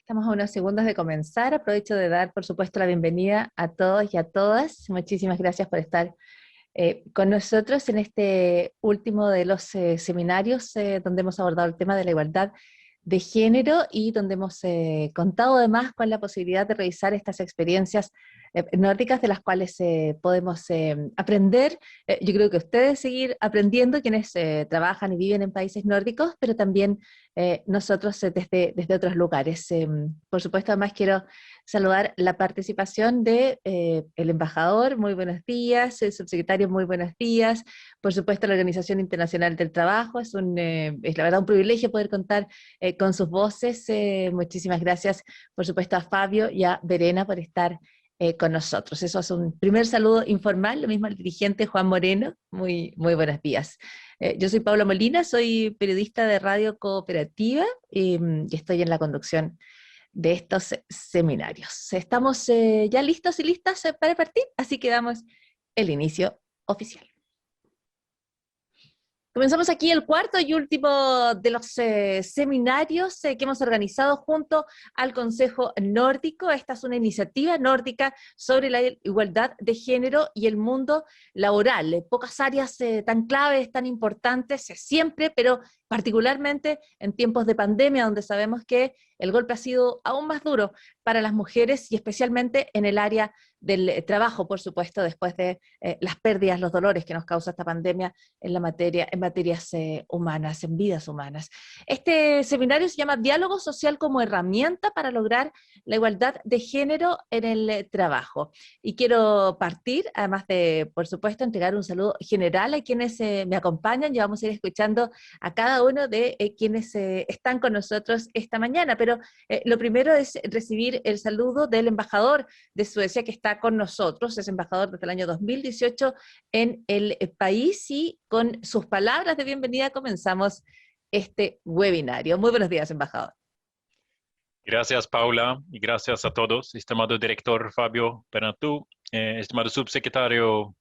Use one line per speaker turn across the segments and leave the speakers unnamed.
Estamos a unos segundos de comenzar. Aprovecho de dar, por supuesto, la bienvenida a todos y a todas. Muchísimas gracias por estar con nosotros en este último de los seminarios donde hemos abordado el tema de la igualdad de género y donde hemos contado además con la posibilidad de revisar estas experiencias nórdicas de las cuales podemos aprender. Yo creo que ustedes seguir aprendiendo, quienes trabajan y viven en países nórdicos, pero también nosotros desde otros lugares. Por supuesto, además quiero saludar la participación de el embajador, muy buenos días, el subsecretario, muy buenos días, por supuesto la Organización Internacional del Trabajo, es la verdad un privilegio poder contar con sus voces. Muchísimas gracias, por supuesto, a Fabio y a Verena por estar con nosotros. Eso es un primer saludo informal, lo mismo al dirigente Juan Moreno, muy buenos días. Yo soy Paula Molina, soy periodista de Radio Cooperativa y estoy en la conducción de estos seminarios. Estamos ya listos y listas para partir, así que damos el inicio oficial. Comenzamos aquí el cuarto y último de los seminarios que hemos organizado junto al Consejo Nórdico. Esta es una iniciativa nórdica sobre la igualdad de género y el mundo laboral. Pocas áreas tan claves, tan importantes siempre, pero particularmente en tiempos de pandemia, donde sabemos que el golpe ha sido aún más duro para las mujeres y especialmente en el área del trabajo, por supuesto, después de las pérdidas, los dolores que nos causa esta pandemia en materias humanas, en vidas humanas. Este seminario se llama Diálogo Social como herramienta para lograr la igualdad de género en el trabajo. Y quiero partir, además de, por supuesto, entregar un saludo general a quienes me acompañan. Ya vamos a ir escuchando a cada uno de quienes están con nosotros esta mañana, pero lo primero es recibir el saludo del embajador de Suecia que está con nosotros, es embajador desde el año 2018 en el país, y con sus palabras de bienvenida comenzamos este webinario. Muy buenos días, embajador.
Gracias, Paula, y gracias a todos, estimado director Fabio Bernatú, estimado subsecretario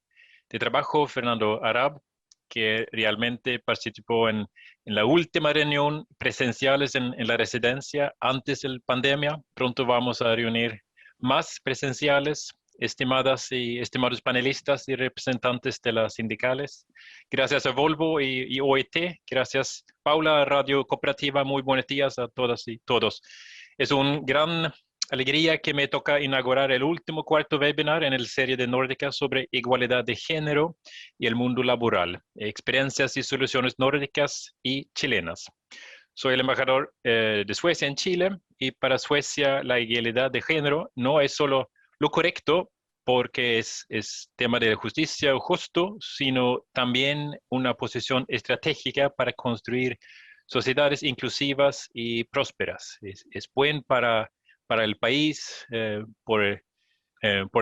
de Trabajo Fernando Arab, que realmente participó en la última reunión presenciales en la residencia antes de la pandemia. Pronto vamos a reunir más presenciales. Estimadas y estimados panelistas y representantes de las sindicales, gracias a Volvo y OIT, gracias Paula, Radio Cooperativa, muy buenos días a todas y todos. Es una gran alegría que me toca inaugurar el último cuarto webinar en la serie de Nórdica sobre igualdad de género y el mundo laboral, experiencias y soluciones nórdicas y chilenas. Soy el embajador de Suecia en Chile, y para Suecia la igualdad de género no es solo lo correcto, porque es tema de justicia justo, sino también una posición estratégica para construir sociedades inclusivas y prósperas. Es bueno para el país, por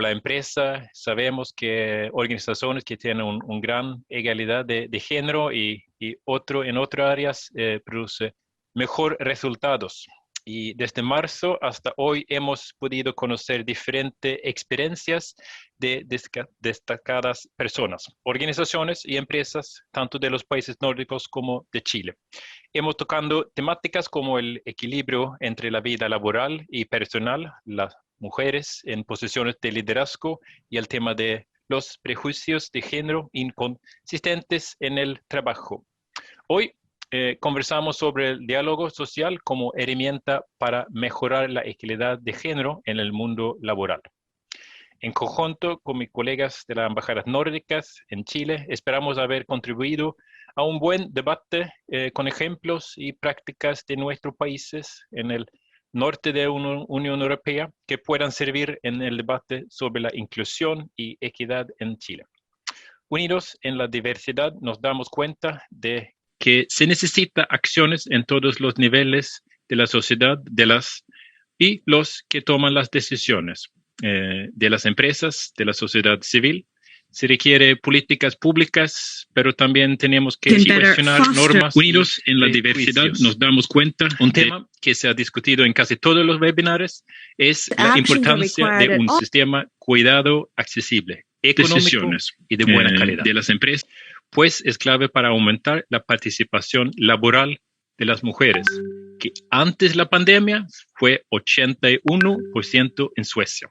la empresa. Sabemos que organizaciones que tienen una gran igualdad de género y en otras áreas producen mejores resultados. Y desde marzo hasta hoy hemos podido conocer diferentes experiencias de destacadas personas, organizaciones y empresas, tanto de los países nórdicos como de Chile. Hemos tocado temáticas como el equilibrio entre la vida laboral y personal, las mujeres en posiciones de liderazgo y el tema de los prejuicios de género inconsistentes en el trabajo. Hoy conversamos sobre el diálogo social como herramienta para mejorar la equidad de género en el mundo laboral. En conjunto con mis colegas de las embajadas nórdicas en Chile, esperamos haber contribuido a un buen debate con ejemplos y prácticas de nuestros países en el norte de la Unión Europea que puedan servir en el debate sobre la inclusión y equidad en Chile. Unidos en la diversidad, nos damos cuenta de que se necesita acciones en todos los niveles de la sociedad, y los que toman las decisiones, de las empresas, de la sociedad civil. Se requiere políticas públicas, pero también tenemos que cuestionar normas. Unidos en la diversidad, nos damos cuenta. Un tema que se ha discutido en casi todos los webinars es la importancia de un sistema cuidado accesible, económico y de buena calidad de las empresas, pues es clave para aumentar la participación laboral de las mujeres. que antes de la pandemia fue 81% en Suecia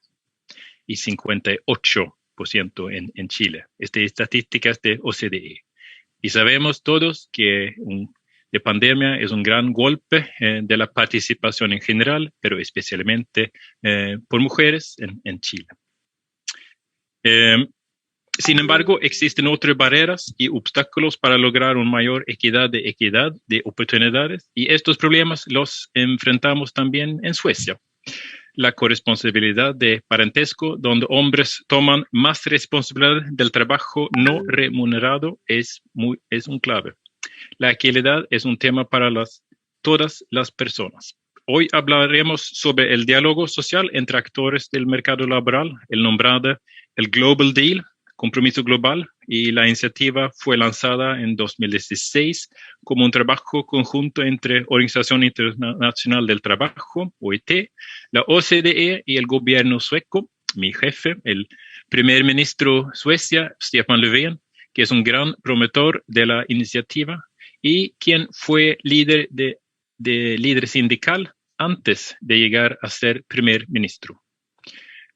y 58% en Chile. Estadísticas de OCDE. Y sabemos todos que la pandemia es un gran golpe de la participación en general, pero especialmente por mujeres en Chile. Sin embargo, existen otras barreras y obstáculos para lograr una mayor equidad de oportunidades, y estos problemas los enfrentamos también en Suecia. La corresponsabilidad de parentesco, donde hombres toman más responsabilidad del trabajo no remunerado, es un clave. La equidad es un tema para todas las personas. Hoy hablaremos sobre el diálogo social entre actores del mercado laboral, el nombrado el Global Deal, compromiso global, y la iniciativa fue lanzada en 2016 como un trabajo conjunto entre Organización Internacional del Trabajo, OIT, la OCDE y el gobierno sueco. Mi jefe, el primer ministro Suecia, Stefan Löfven, que es un gran promotor de la iniciativa y quien fue líder sindical antes de llegar a ser primer ministro.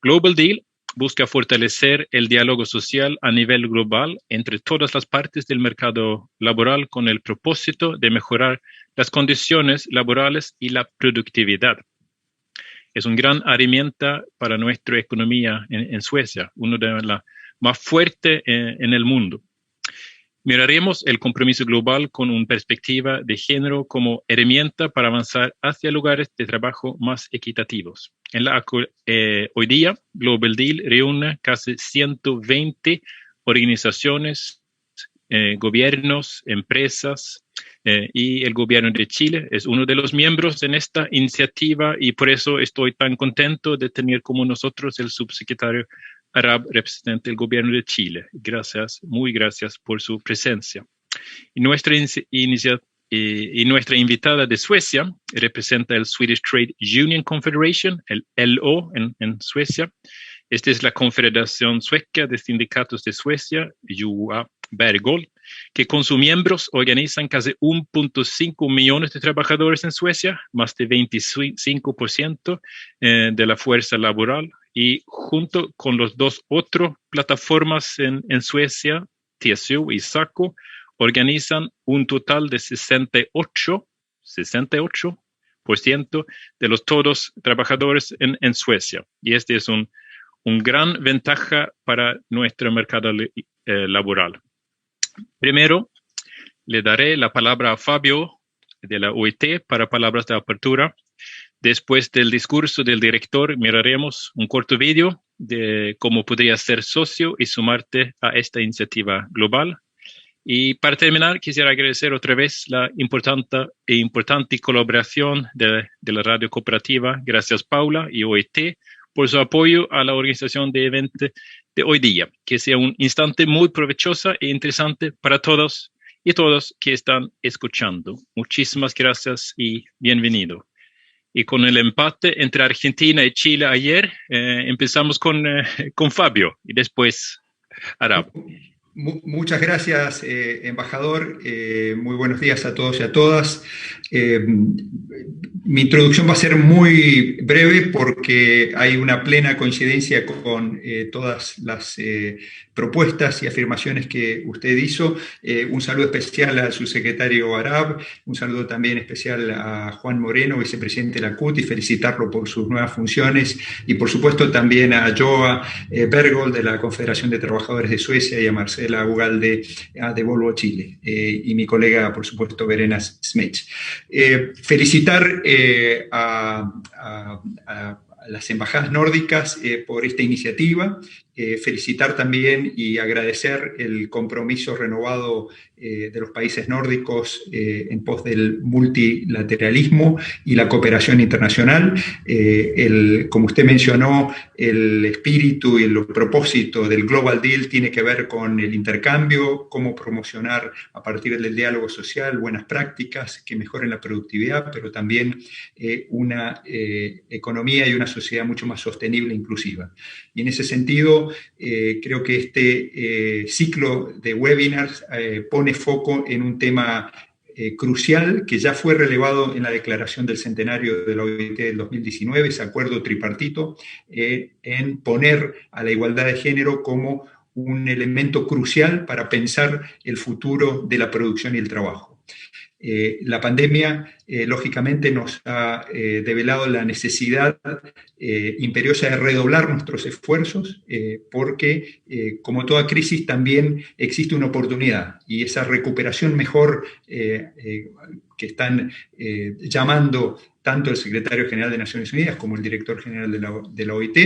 Global Deal busca fortalecer el diálogo social a nivel global entre todas las partes del mercado laboral con el propósito de mejorar las condiciones laborales y la productividad. Es una gran herramienta para nuestra economía en Suecia, una de las más fuertes en el mundo. Miraremos el compromiso global con una perspectiva de género como herramienta para avanzar hacia lugares de trabajo más equitativos. Hoy día, Global Deal reúne casi 120 organizaciones, gobiernos, empresas, y el gobierno de Chile es uno de los miembros en esta iniciativa, y por eso estoy tan contento de tener como nosotros el subsecretario Arab, representante del gobierno de Chile. Gracias, muy gracias por su presencia. Y nuestra invitada de Suecia representa el Swedish Trade Union Confederation, el LO en Suecia. Esta es la Confederación Sueca de Sindicatos de Suecia, Juha Bergol, que con sus miembros organizan casi 1.5 millones de trabajadores en Suecia, más de 25% de la fuerza laboral, y junto con las dos otras plataformas en Suecia, TSU y SACO, organizan un total de 68% de los todos trabajadores en Suecia. Y este es una gran ventaja para nuestro mercado laboral. Primero, le daré la palabra a Fabio de la OIT para palabras de apertura. Después del discurso del director, miraremos un corto video de cómo podrías ser socio y sumarte a esta iniciativa global. Y para terminar, quisiera agradecer otra vez la importante colaboración de la radio cooperativa. Gracias, Paula y OIT, por su apoyo a la organización de eventos de hoy día. Que sea un instante muy provechoso e interesante para todos y todas que están escuchando. Muchísimas gracias y bienvenido. Y con el empate entre Argentina y Chile ayer, empezamos con Fabio y después Arab.
Muchas gracias, embajador. Muy buenos días a todos y a todas. Mi introducción va a ser muy breve porque hay una plena coincidencia con todas las propuestas y afirmaciones que usted hizo. Un saludo especial al subsecretario Arab, un saludo también especial a Juan Moreno, vicepresidente de la CUT, y felicitarlo por sus nuevas funciones, y por supuesto también a Juha Bergol de la Confederación de Trabajadores de Suecia y a Marcela Ugalde de Volvo Chile, y mi colega, por supuesto, Verena Smech. Felicitar a las embajadas nórdicas por esta iniciativa, felicitar también y agradecer el compromiso renovado de los países nórdicos en pos del multilateralismo y la cooperación internacional. Como usted mencionó, el espíritu y el propósito del Global Deal tiene que ver con el intercambio, cómo promocionar a partir del diálogo social buenas prácticas que mejoren la productividad, pero también una economía y una sociedad mucho más sostenible e inclusiva. Y en ese sentido, creo que este ciclo de webinars pone foco en un tema crucial que ya fue relevado en la declaración del centenario de la OIT del 2019, ese acuerdo tripartito, en poner a la igualdad de género como un elemento crucial para pensar el futuro de la producción y el trabajo. La pandemia, lógicamente, nos ha develado la necesidad imperiosa de redoblar nuestros esfuerzos, porque, como toda crisis, también existe una oportunidad, y esa recuperación mejor que están llamando tanto el secretario general de Naciones Unidas como el director general de la OIT,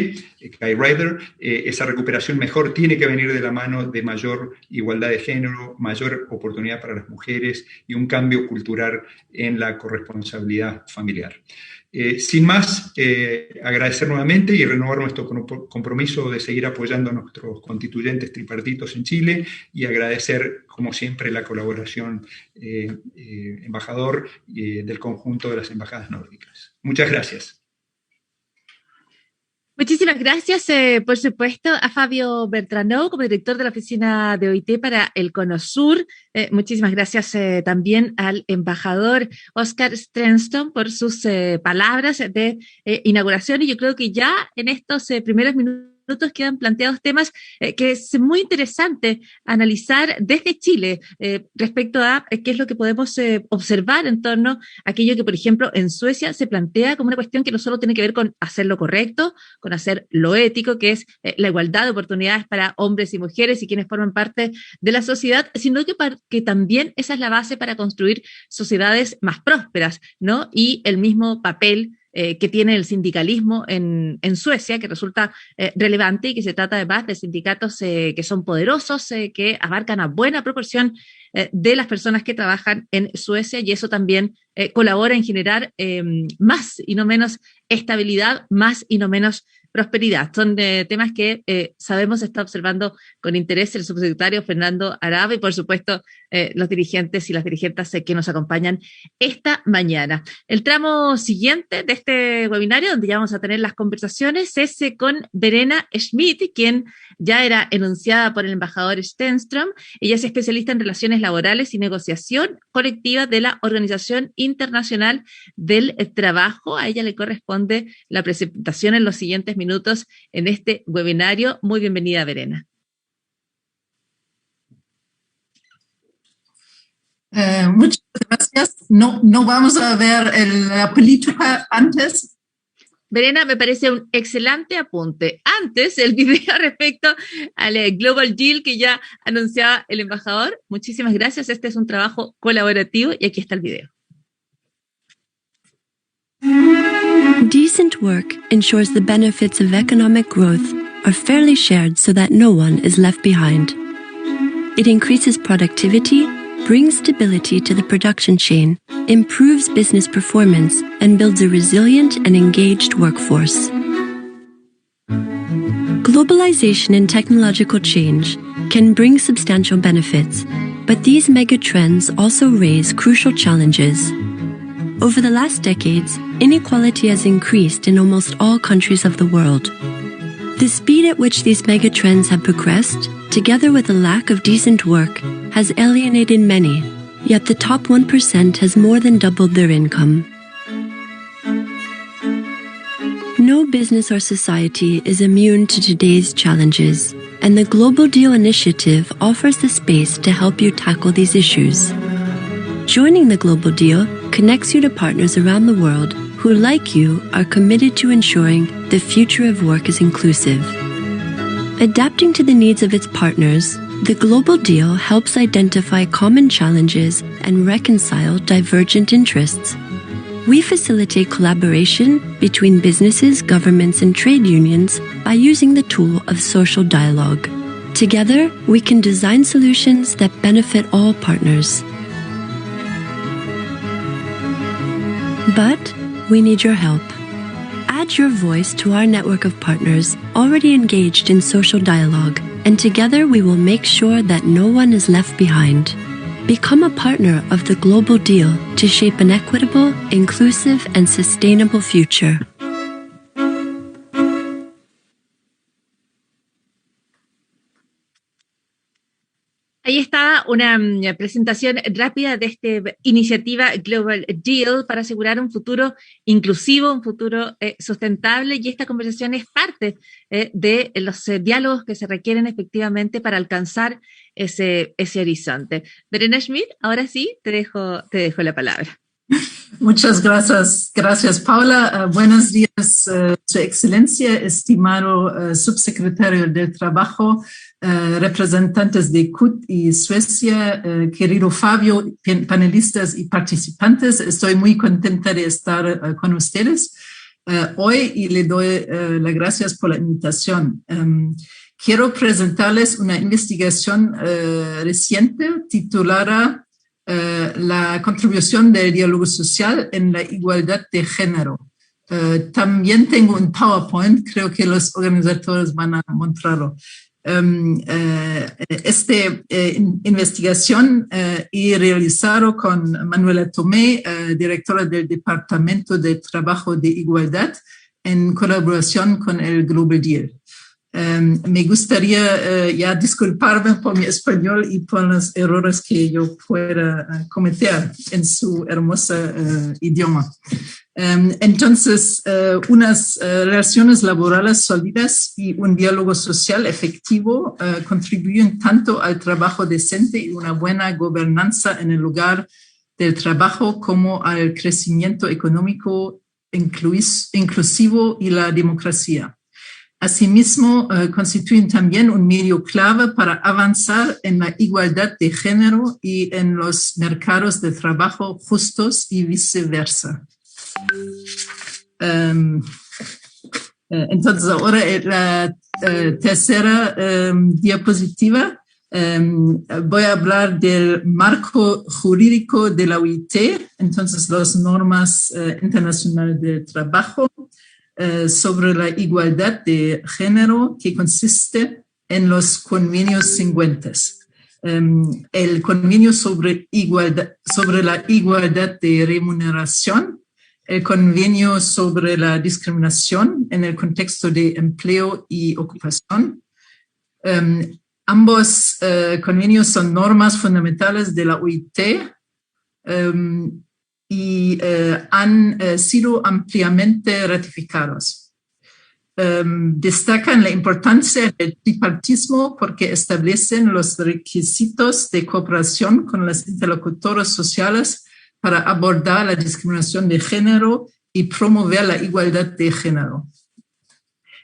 Guy Ryder, esa recuperación mejor tiene que venir de la mano de mayor igualdad de género, mayor oportunidad para las mujeres y un cambio cultural en la corresponsabilidad familiar. Sin más, agradecer nuevamente y renovar nuestro compromiso de seguir apoyando a nuestros constituyentes tripartitos en Chile, y agradecer, como siempre, la colaboración, embajador, del conjunto de las embajadas nórdicas. Muchas gracias.
Muchísimas gracias, por supuesto, a Fabio Bertranou, como director de la oficina de OIT para el Cono Sur. Muchísimas gracias también al embajador Oscar Stenston por sus palabras de inauguración. Y yo creo que ya en estos primeros minutos quedan planteados temas que es muy interesante analizar desde Chile respecto a qué es lo que podemos observar en torno a aquello que, por ejemplo, en Suecia se plantea como una cuestión que no solo tiene que ver con hacer lo correcto, con hacer lo ético, que es la igualdad de oportunidades para hombres y mujeres y quienes forman parte de la sociedad, sino que también esa es la base para construir sociedades más prósperas, ¿no? Y el mismo papel que tiene el sindicalismo en Suecia, que resulta relevante, y que se trata además de sindicatos que son poderosos, que abarcan a buena proporción de las personas que trabajan en Suecia, y eso también colabora en generar más y no menos estabilidad, más y no menos prosperidad. Son temas que sabemos está observando con interés el subsecretario Fernando Arab y, por supuesto, los dirigentes y las dirigentes que nos acompañan esta mañana. El tramo siguiente de este webinario, donde ya vamos a tener las conversaciones, es con Verena Schmidt, quien ya era enunciada por el embajador Stenström. Ella es especialista en relaciones laborales y negociación colectiva de la Organización Internacional del Trabajo. A ella le corresponde la presentación en los siguientes minutos en este webinario. Muy bienvenida, Verena.
Muchas gracias. No vamos a ver la política antes.
Verena, me parece un excelente apunte. Antes, el video respecto al Global Deal que ya anunciaba el embajador. Muchísimas gracias. Este es un trabajo colaborativo y aquí está el video.
Decent work ensures the benefits of economic growth are fairly shared so that no one is left behind. It increases productivity, brings stability to the production chain, improves business performance, and builds a resilient and engaged workforce. Globalization and technological change can bring substantial benefits, but these megatrends also raise crucial challenges. Over the last decades, inequality has increased in almost all countries of the world. The speed at which these megatrends have progressed, together with a lack of decent work, has alienated many, yet the top 1% has more than doubled their income. No business or society is immune to today's challenges, and the Global Deal Initiative offers the space to help you tackle these issues. Joining the Global Deal connects you to partners around the world who, like you, are committed to ensuring the future of work is inclusive. Adapting to the needs of its partners, the Global Deal helps identify common challenges and reconcile divergent interests. We facilitate collaboration between businesses, governments, and trade unions by using the tool of social dialogue. Together, we can design solutions that benefit all partners. But we need your help. Add your voice to our network of partners already engaged in social dialogue, and together we will make sure that no one is left behind. Become a partner of the Global Deal to shape an equitable, inclusive, and sustainable future.
Ahí ahí está una presentación rápida de esta iniciativa Global Deal para asegurar un futuro inclusivo, un futuro sustentable, y esta conversación es parte de los diálogos que se requieren efectivamente para alcanzar ese horizonte. Verena Schmidt, ahora sí, te dejo la palabra.
Muchas gracias Paula. Buenos días, Su Excelencia, estimado subsecretario del Trabajo, representantes de CUT y Suecia, querido Fabio, panelistas y participantes. Estoy muy contenta de estar con ustedes hoy y le doy las gracias por la invitación. Quiero presentarles una investigación reciente titulada la contribución del diálogo social en la igualdad de género. También tengo un PowerPoint, creo que los organizadores van a mostrarlo. Esta investigación he realizado con Manuela Tomé, directora del Departamento de Trabajo de Igualdad, en colaboración con el Global Deal. Me gustaría ya disculparme por mi español y por los errores que yo pueda cometer en su hermoso idioma. Entonces, unas relaciones laborales sólidas y un diálogo social efectivo contribuyen tanto al trabajo decente y una buena gobernanza en el lugar del trabajo como al crecimiento económico inclusivo y la democracia. Asimismo, constituyen también un medio clave para avanzar en la igualdad de género y en los mercados de trabajo justos y viceversa. Entonces, ahora la tercera diapositiva. Voy a hablar del marco jurídico de la OIT, entonces las normas internacionales del trabajo, sobre la igualdad de género, que consiste en los convenios siguientes. El convenio sobre la igualdad de remuneración, el convenio sobre la discriminación en el contexto de empleo y ocupación. Ambos convenios son normas fundamentales de la OIT y han sido ampliamente ratificados. Destacan la importancia del tripartismo porque establecen los requisitos de cooperación con los interlocutores sociales para abordar la discriminación de género y promover la igualdad de género.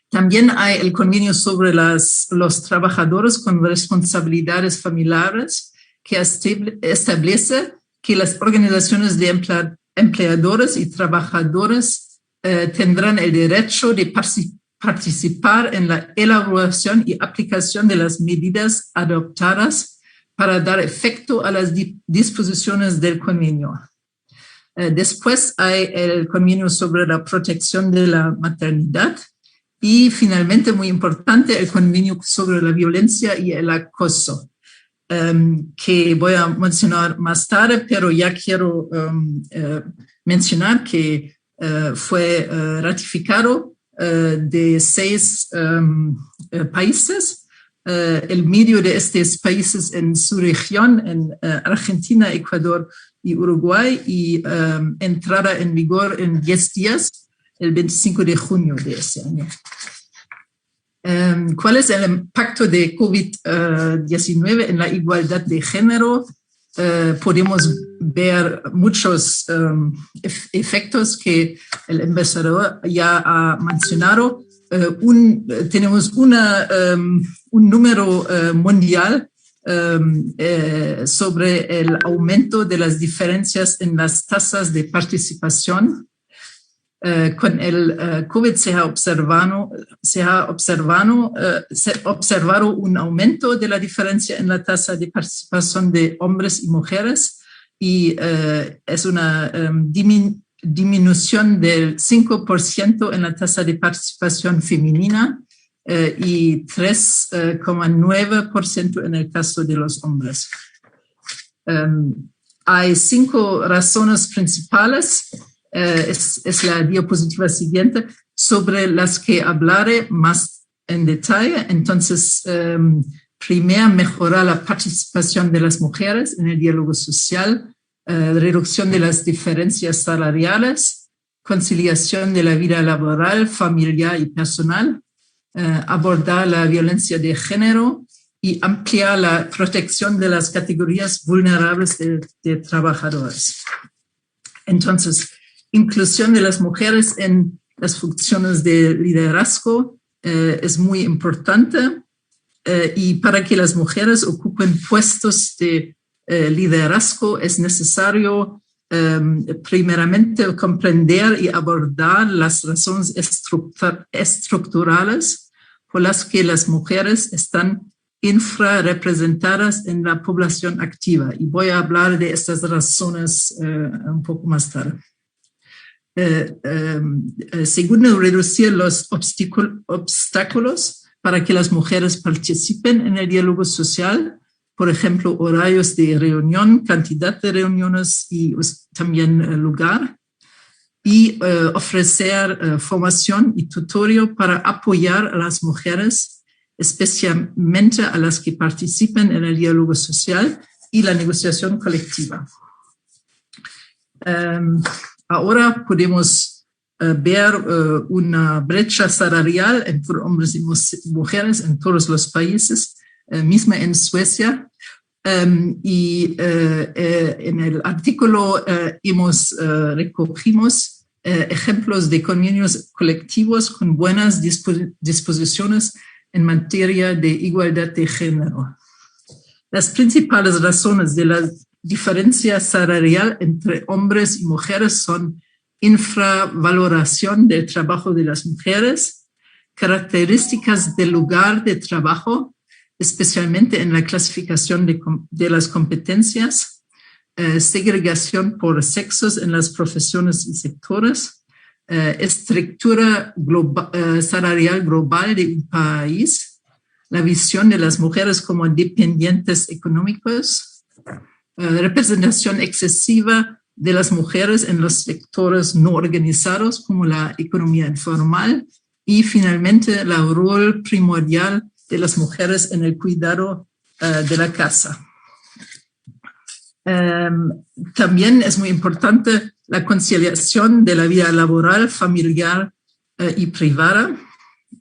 También hay el convenio sobre los trabajadores con responsabilidades familiares que establece que las organizaciones de empleadores y trabajadores tendrán el derecho de participar en la elaboración y aplicación de las medidas adoptadas para dar efecto a las disposiciones del convenio. Después hay el convenio sobre la protección de la maternidad y finalmente, muy importante, el convenio sobre la violencia y el acoso. Que voy a mencionar más tarde, pero ya quiero mencionar que fue ratificado de 6 países. El medio de estos países en su región, en Argentina, Ecuador y Uruguay, y entrará en vigor en 10 días, el 25 de junio de ese año. ¿Cuál es el impacto de COVID-19 en la igualdad de género? Podemos ver muchos efectos que el embajador ya ha mencionado. Tenemos un número mundial sobre el aumento de las diferencias en las tasas de participación. Con el COVID se ha observado un aumento de la diferencia en la tasa de participación de hombres y mujeres y es una disminución del 5% en la tasa de participación femenina y 3,9% en el caso de los hombres. Hay 5 razones principales. Es la diapositiva siguiente, sobre las que hablaré más en detalle. Entonces, Primero, mejorar la participación de las mujeres en el diálogo social, reducción de las diferencias salariales, conciliación de la vida laboral, familiar y personal, abordar la violencia de género y ampliar la protección de las categorías vulnerables de trabajadores. Entonces, inclusión de las mujeres en las funciones de liderazgo es muy importante y para que las mujeres ocupen puestos de liderazgo es necesario primeramente comprender y abordar las razones estructurales por las que las mujeres están infrarrepresentadas en la población activa. Y voy a hablar de estas razones un poco más tarde. Segundo, reducir los obstáculos para que las mujeres participen en el diálogo social, por ejemplo, horarios de reunión, cantidad de reuniones y también lugar. Y ofrecer formación y tutorio para apoyar a las mujeres, especialmente a las que participen en el diálogo social y la negociación colectiva. Ahora podemos ver una brecha salarial entre hombres y mujeres en todos los países, misma en Suecia. Y en el artículo recogimos ejemplos de convenios colectivos con buenas disposiciones en materia de igualdad de género. Las principales razones de la diferencia salarial entre hombres y mujeres son infravaloración del trabajo de las mujeres, características del lugar de trabajo, especialmente en la clasificación de las competencias, segregación por sexos en las profesiones y sectores, estructura salarial global de un país, la visión de las mujeres como dependientes económicos, representación excesiva de las mujeres en los sectores no organizados como la economía informal y finalmente el rol primordial de las mujeres en el cuidado de la casa. También es muy importante la conciliación de la vida laboral, familiar y privada.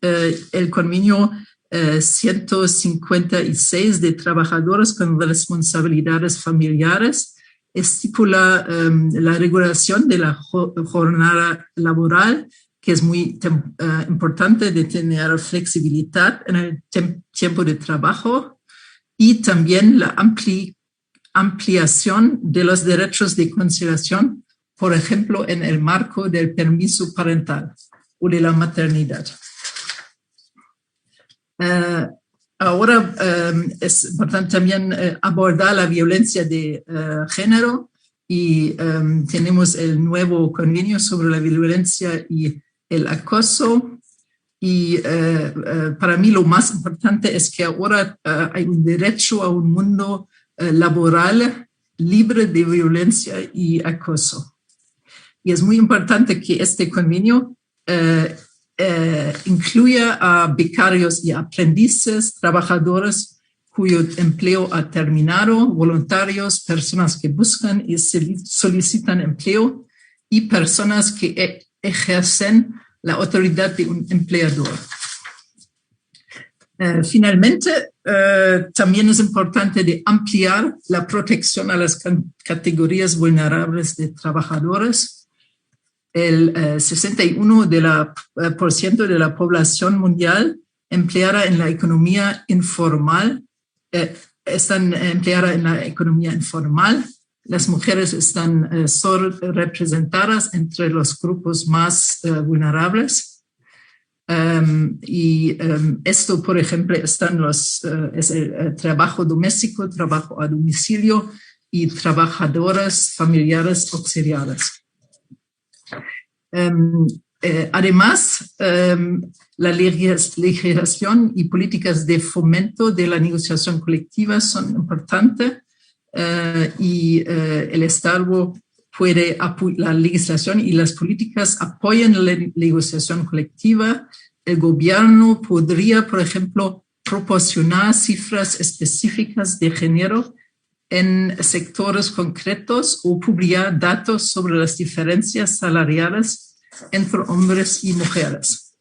El convenio 156 de trabajadores con responsabilidades familiares estipula la regulación de la jornada laboral, que es muy importante de tener flexibilidad en el tiempo de trabajo y también la ampliación de los derechos de conciliación, por ejemplo, en el marco del permiso parental o de la maternidad. Ahora es importante también abordar la violencia de género y tenemos el nuevo convenio sobre la violencia y el acoso. Y para mí lo más importante es que ahora hay un derecho a un mundo laboral libre de violencia y acoso. Y es muy importante que este convenio incluya a becarios y aprendices, trabajadores cuyo empleo ha terminado, voluntarios, personas que buscan y solicitan empleo y personas que ejercen la autoridad de un empleador. Finalmente, también es importante de ampliar la protección a las categorías vulnerables de trabajadores. El 61% de la población mundial empleada en la economía informal están empleadas en la economía informal. Las mujeres están representadas entre los grupos más vulnerables. Esto, por ejemplo, están es el trabajo doméstico, trabajo a domicilio y trabajadoras familiares auxiliares. Además, la legislación y políticas de fomento de la negociación colectiva son importantes y el Estado puede apoyar la legislación y las políticas apoyan la negociación colectiva. El gobierno podría, por ejemplo, proporcionar cifras específicas de género en sectores concretos o publicar datos sobre las diferencias salariales entre hombres y mujeres.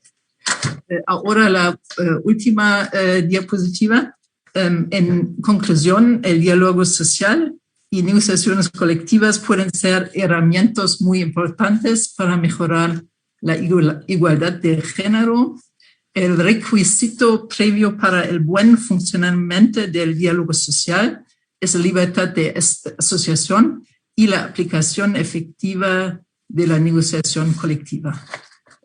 Ahora la última diapositiva. En conclusión, el diálogo social y negociaciones colectivas pueden ser herramientas muy importantes para mejorar la igualdad de género. El requisito previo para el buen funcionamiento del diálogo social es la libertad de asociación y la aplicación efectiva de la negociación colectiva.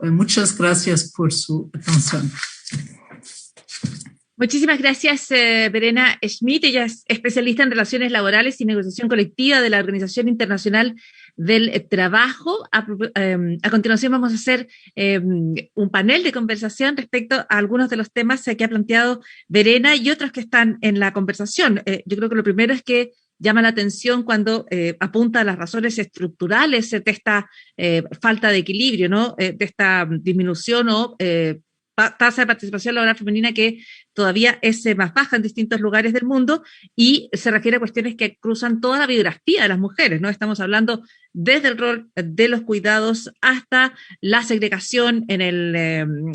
Muchas gracias por su atención.
Muchísimas gracias, Verena Schmidt. Ella es especialista en relaciones laborales y negociación colectiva de la Organización Internacional del Trabajo. A continuación vamos a hacer un panel de conversación respecto a algunos de los temas que ha planteado Verena y otros que están en la conversación. Yo creo que lo primero es que llama la atención cuando apunta a las razones estructurales de esta falta de equilibrio, ¿no? De esta disminución o tasa de participación laboral femenina que todavía es más baja en distintos lugares del mundo y se refiere a cuestiones que cruzan toda la biografía de las mujeres, ¿no? Estamos hablando desde el rol de los cuidados hasta la segregación en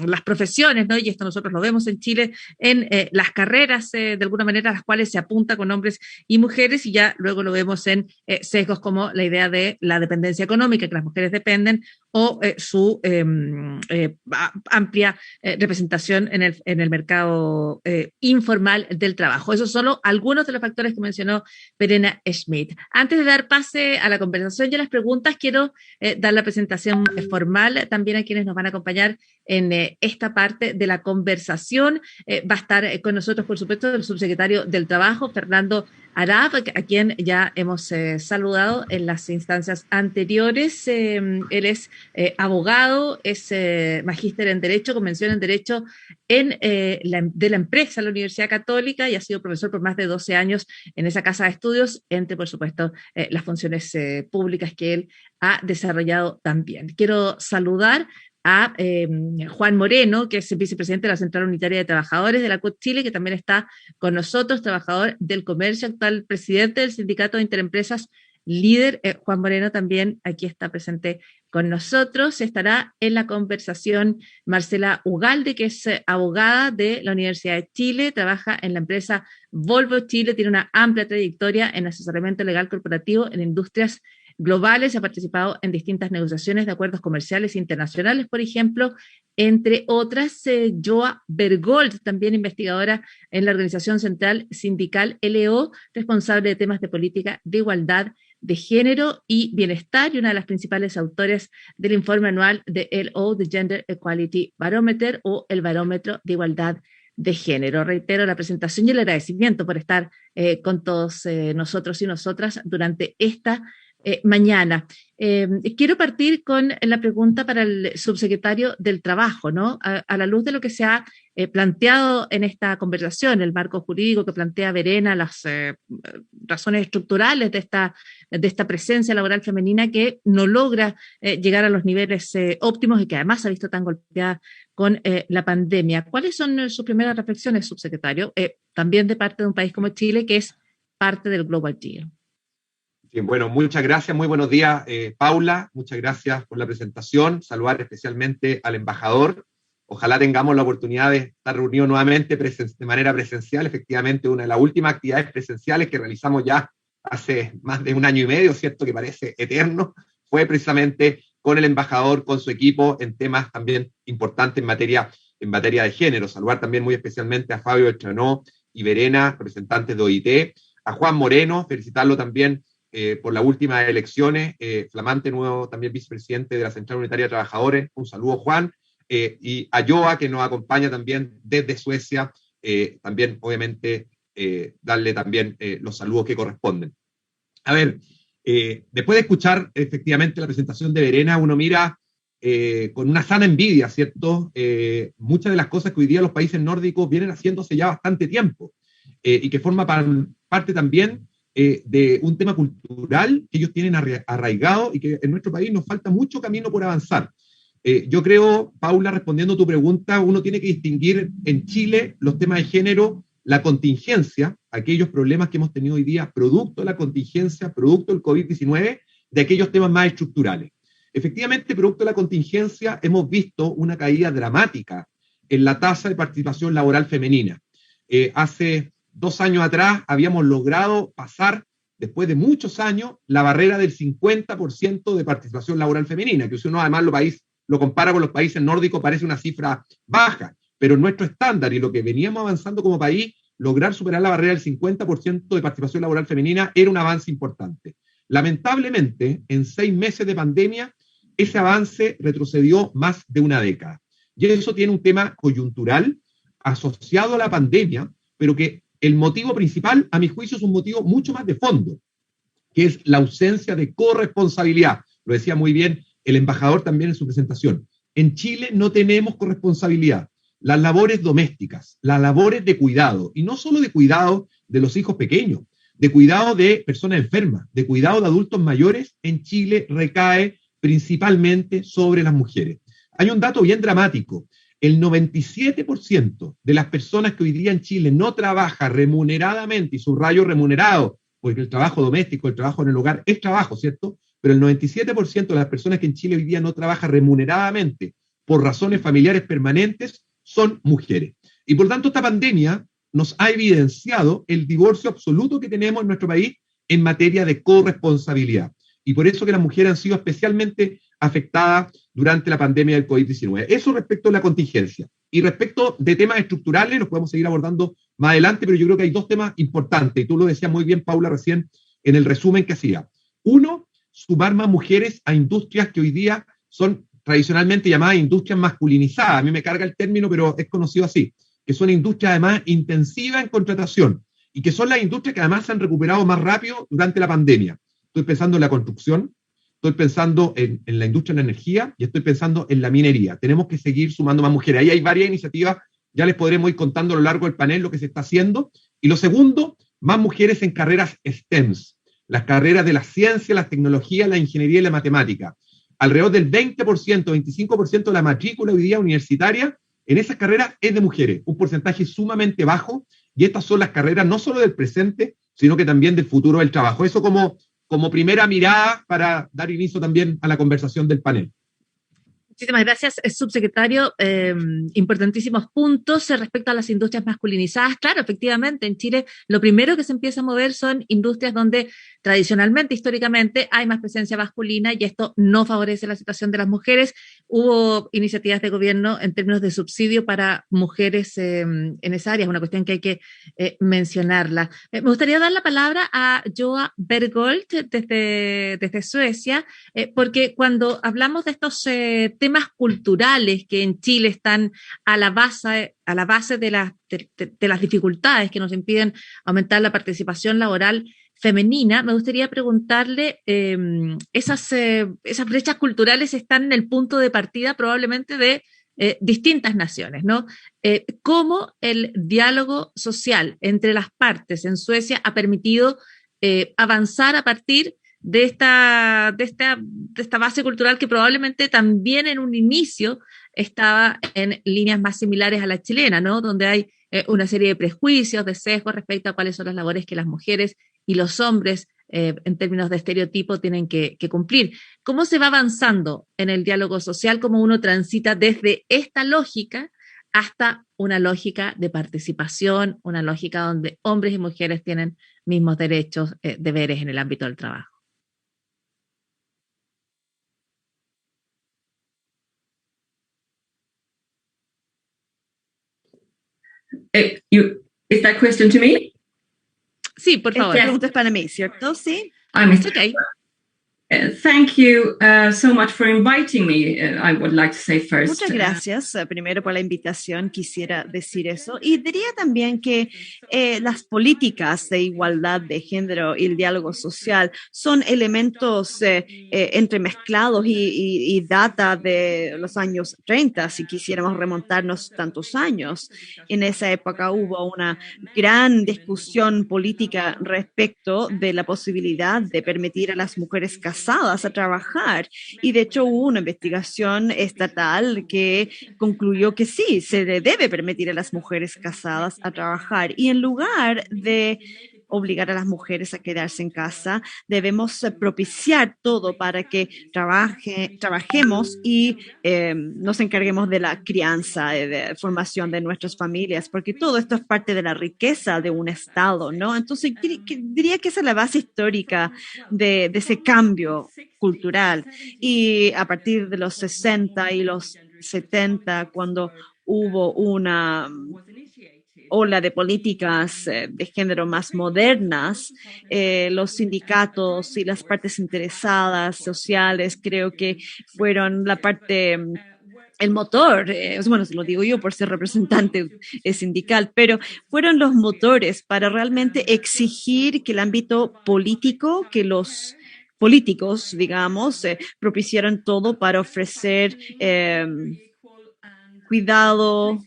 las profesiones, ¿no? Y esto nosotros lo vemos en Chile en las carreras, de alguna manera, a las cuales se apunta con hombres y mujeres, y ya luego lo vemos en sesgos como la idea de la dependencia económica, que las mujeres dependen, o su amplia representación en el mercado informal del trabajo. Esos son solo algunos de los factores que mencionó Verena Schmidt. Antes de dar pase a la conversación y a las preguntas, quiero dar la presentación formal también a quienes nos van a acompañar en esta parte de la conversación. Va a estar con nosotros, por supuesto, el subsecretario del Trabajo, Fernando Arab, a quien ya hemos saludado en las instancias anteriores. Él es abogado, es magíster en Derecho, con mención en Derecho de la empresa, la Universidad Católica, y ha sido profesor por más de 12 años en esa casa de estudios, entre, por supuesto, las funciones públicas que él ha desarrollado también. Quiero saludar a Juan Moreno, que es vicepresidente de la Central Unitaria de Trabajadores de la CUT Chile, que también está con nosotros, trabajador del comercio, actual presidente del Sindicato de Interempresas Líder. Juan Moreno también aquí está presente con nosotros. Estará en la conversación Marcela Ugalde, que es abogada de la Universidad de Chile, trabaja en la empresa Volvo Chile, tiene una amplia trayectoria en asesoramiento legal corporativo en industrias globales, ha participado en distintas negociaciones de acuerdos comerciales internacionales, por ejemplo, entre otras. Joa Bergold, también investigadora en la Organización Central Sindical LO, responsable de temas de política de igualdad de género y bienestar, y una de las principales autores del informe anual de LO, The Gender Equality Barometer, o el Barómetro de Igualdad de Género. Reitero la presentación y el agradecimiento por estar con todos nosotros y nosotras durante esta mañana. Quiero partir con la pregunta para el subsecretario del Trabajo, ¿no? A la luz de lo que se ha planteado en esta conversación, el marco jurídico que plantea Verena, las razones estructurales de esta presencia laboral femenina que no logra llegar a los niveles óptimos y que además se ha visto tan golpeada con la pandemia. ¿Cuáles son sus primeras reflexiones, subsecretario? También de parte de un país como Chile, que es parte del Global Deal.
Bueno, muchas gracias, muy buenos días, Paula, muchas gracias por la presentación, saludar especialmente al embajador. Ojalá tengamos la oportunidad de estar reunidos nuevamente de manera presencial. Efectivamente, una de las últimas actividades presenciales que realizamos ya hace más de 1 año y medio, ¿cierto?, que parece eterno, fue precisamente con el embajador, con su equipo, en temas también importantes en materia de género. Saludar también muy especialmente a Fabio Beltranó y Verena, representantes de OIT, a Juan Moreno, felicitarlo también por las últimas elecciones, flamante nuevo también vicepresidente de la Central Unitaria de Trabajadores. Un saludo, Juan. Y a Joa, que nos acompaña también desde Suecia, también obviamente darle también los saludos que corresponden. A ver, después de escuchar efectivamente la presentación de Verena, uno mira con una sana envidia, ¿cierto? Muchas de las cosas que hoy día los países nórdicos vienen haciéndose ya bastante tiempo, y que forma parte también de un tema cultural que ellos tienen arraigado y que en nuestro país nos falta mucho camino por avanzar. Yo creo, Paula, respondiendo a tu pregunta, uno tiene que distinguir en Chile los temas de género, la contingencia, aquellos problemas que hemos tenido hoy día, producto de la contingencia, producto del COVID-19, de aquellos temas más estructurales. Efectivamente, producto de la contingencia, hemos visto una caída dramática en la tasa de participación laboral femenina. Hace 2 años atrás habíamos logrado pasar, después de muchos años, la barrera del 50% de participación laboral femenina, que si uno además lo compara con los países nórdicos, parece una cifra baja, pero nuestro estándar y lo que veníamos avanzando como país, lograr superar la barrera del 50% de participación laboral femenina era un avance importante. Lamentablemente, en 6 meses de pandemia, ese avance retrocedió más de una década. Y eso tiene un tema coyuntural asociado a la pandemia, pero que el motivo principal, a mi juicio, es un motivo mucho más de fondo, que es la ausencia de corresponsabilidad. Lo decía muy bien el embajador también en su presentación. En Chile no tenemos corresponsabilidad. Las labores domésticas, las labores de cuidado, y no solo de cuidado de los hijos pequeños, de cuidado de personas enfermas, de cuidado de adultos mayores, en Chile recae principalmente sobre las mujeres. Hay un dato bien dramático. El 97% de las personas que hoy día en Chile no trabaja remuneradamente, y subrayo remunerado, porque el trabajo doméstico, el trabajo en el hogar es trabajo, ¿cierto? Pero el 97% de las personas que en Chile hoy día no trabaja remuneradamente por razones familiares permanentes son mujeres. Y por tanto esta pandemia nos ha evidenciado el divorcio absoluto que tenemos en nuestro país en materia de corresponsabilidad. Y por eso que las mujeres han sido especialmente afectadas durante la pandemia del COVID-19. Eso respecto a la contingencia. Y respecto de temas estructurales, los podemos seguir abordando más adelante, pero yo creo que hay 2 temas importantes, y tú lo decías muy bien, Paula, recién en el resumen que hacía. Uno, sumar más mujeres a industrias que hoy día son tradicionalmente llamadas industrias masculinizadas. A mí me carga el término, pero es conocido así, que son industrias además intensivas en contratación y que son las industrias que además se han recuperado más rápido durante la pandemia. Estoy pensando en la construcción, estoy pensando en la industria de la energía y estoy pensando en la minería. Tenemos que seguir sumando más mujeres. Ahí hay varias iniciativas, ya les podremos ir contando a lo largo del panel lo que se está haciendo. Y lo segundo, más mujeres en carreras STEMs, las carreras de la ciencia, la tecnología, la ingeniería y la matemática. Alrededor del 20%, 25% de la matrícula hoy día universitaria en esas carreras es de mujeres, un porcentaje sumamente bajo, y estas son las carreras no solo del presente, sino que también del futuro del trabajo. Eso como primera mirada para dar inicio también a la conversación del panel.
Muchísimas gracias, subsecretario. Importantísimos puntos respecto a las industrias masculinizadas. Claro, efectivamente, en Chile lo primero que se empieza a mover son industrias donde tradicionalmente, históricamente, hay más presencia masculina y esto no favorece la situación de las mujeres. Hubo iniciativas de gobierno en términos de subsidio para mujeres en esa área, es una cuestión que hay que mencionarla. Me gustaría dar la palabra a Joa Bergold desde Suecia, porque cuando hablamos de estos temas culturales que en Chile están a la base de las dificultades que nos impiden aumentar la participación laboral femenina, me gustaría preguntarle, esas brechas culturales están en el punto de partida probablemente de distintas naciones, ¿no? ¿Cómo el diálogo social entre las partes en Suecia ha permitido avanzar a partir de esta base cultural que probablemente también en un inicio estaba en líneas más similares a la chilena, ¿no? Donde hay una serie de prejuicios, de sesgos respecto a cuáles son las labores que las mujeres y los hombres, en términos de estereotipo, tienen que cumplir. ¿Cómo se va avanzando en el diálogo social? ¿Cómo uno transita desde esta lógica hasta una lógica de participación, una lógica donde hombres y mujeres tienen mismos derechos, deberes en el ámbito del trabajo?
Is that question to me?
Sí, por favor.
Esta pregunta es para mí, ¿cierto? Sí.
It's
okay.
Thank you so much for inviting me. I would like to say first.
Muchas gracias, primero por la invitación, quisiera decir eso. Y diría también que las políticas de igualdad de género y el diálogo social son elementos entremezclados y data de los años 30, si quisiéramos remontarnos tantos años. En esa época hubo una gran discusión política respecto de la posibilidad de permitir a las mujeres casadas casadas a trabajar. Y de hecho hubo una investigación estatal que concluyó que sí, se le debe permitir a las mujeres casadas a trabajar. Y en lugar de obligar a las mujeres a quedarse en casa, debemos propiciar todo para que trabajemos y nos encarguemos de la crianza, de formación de nuestras familias, porque todo esto es parte de la riqueza de un Estado, ¿no? Entonces, diría que esa es la base histórica de ese cambio cultural. Y a partir de los 60 y los 70, cuando hubo una ola de políticas de género más modernas, los sindicatos y las partes interesadas sociales creo que fueron la parte, el motor, bueno, se lo digo yo por ser representante sindical, pero fueron los motores para realmente exigir que el ámbito político, que los políticos, digamos, propiciaran todo para ofrecer cuidado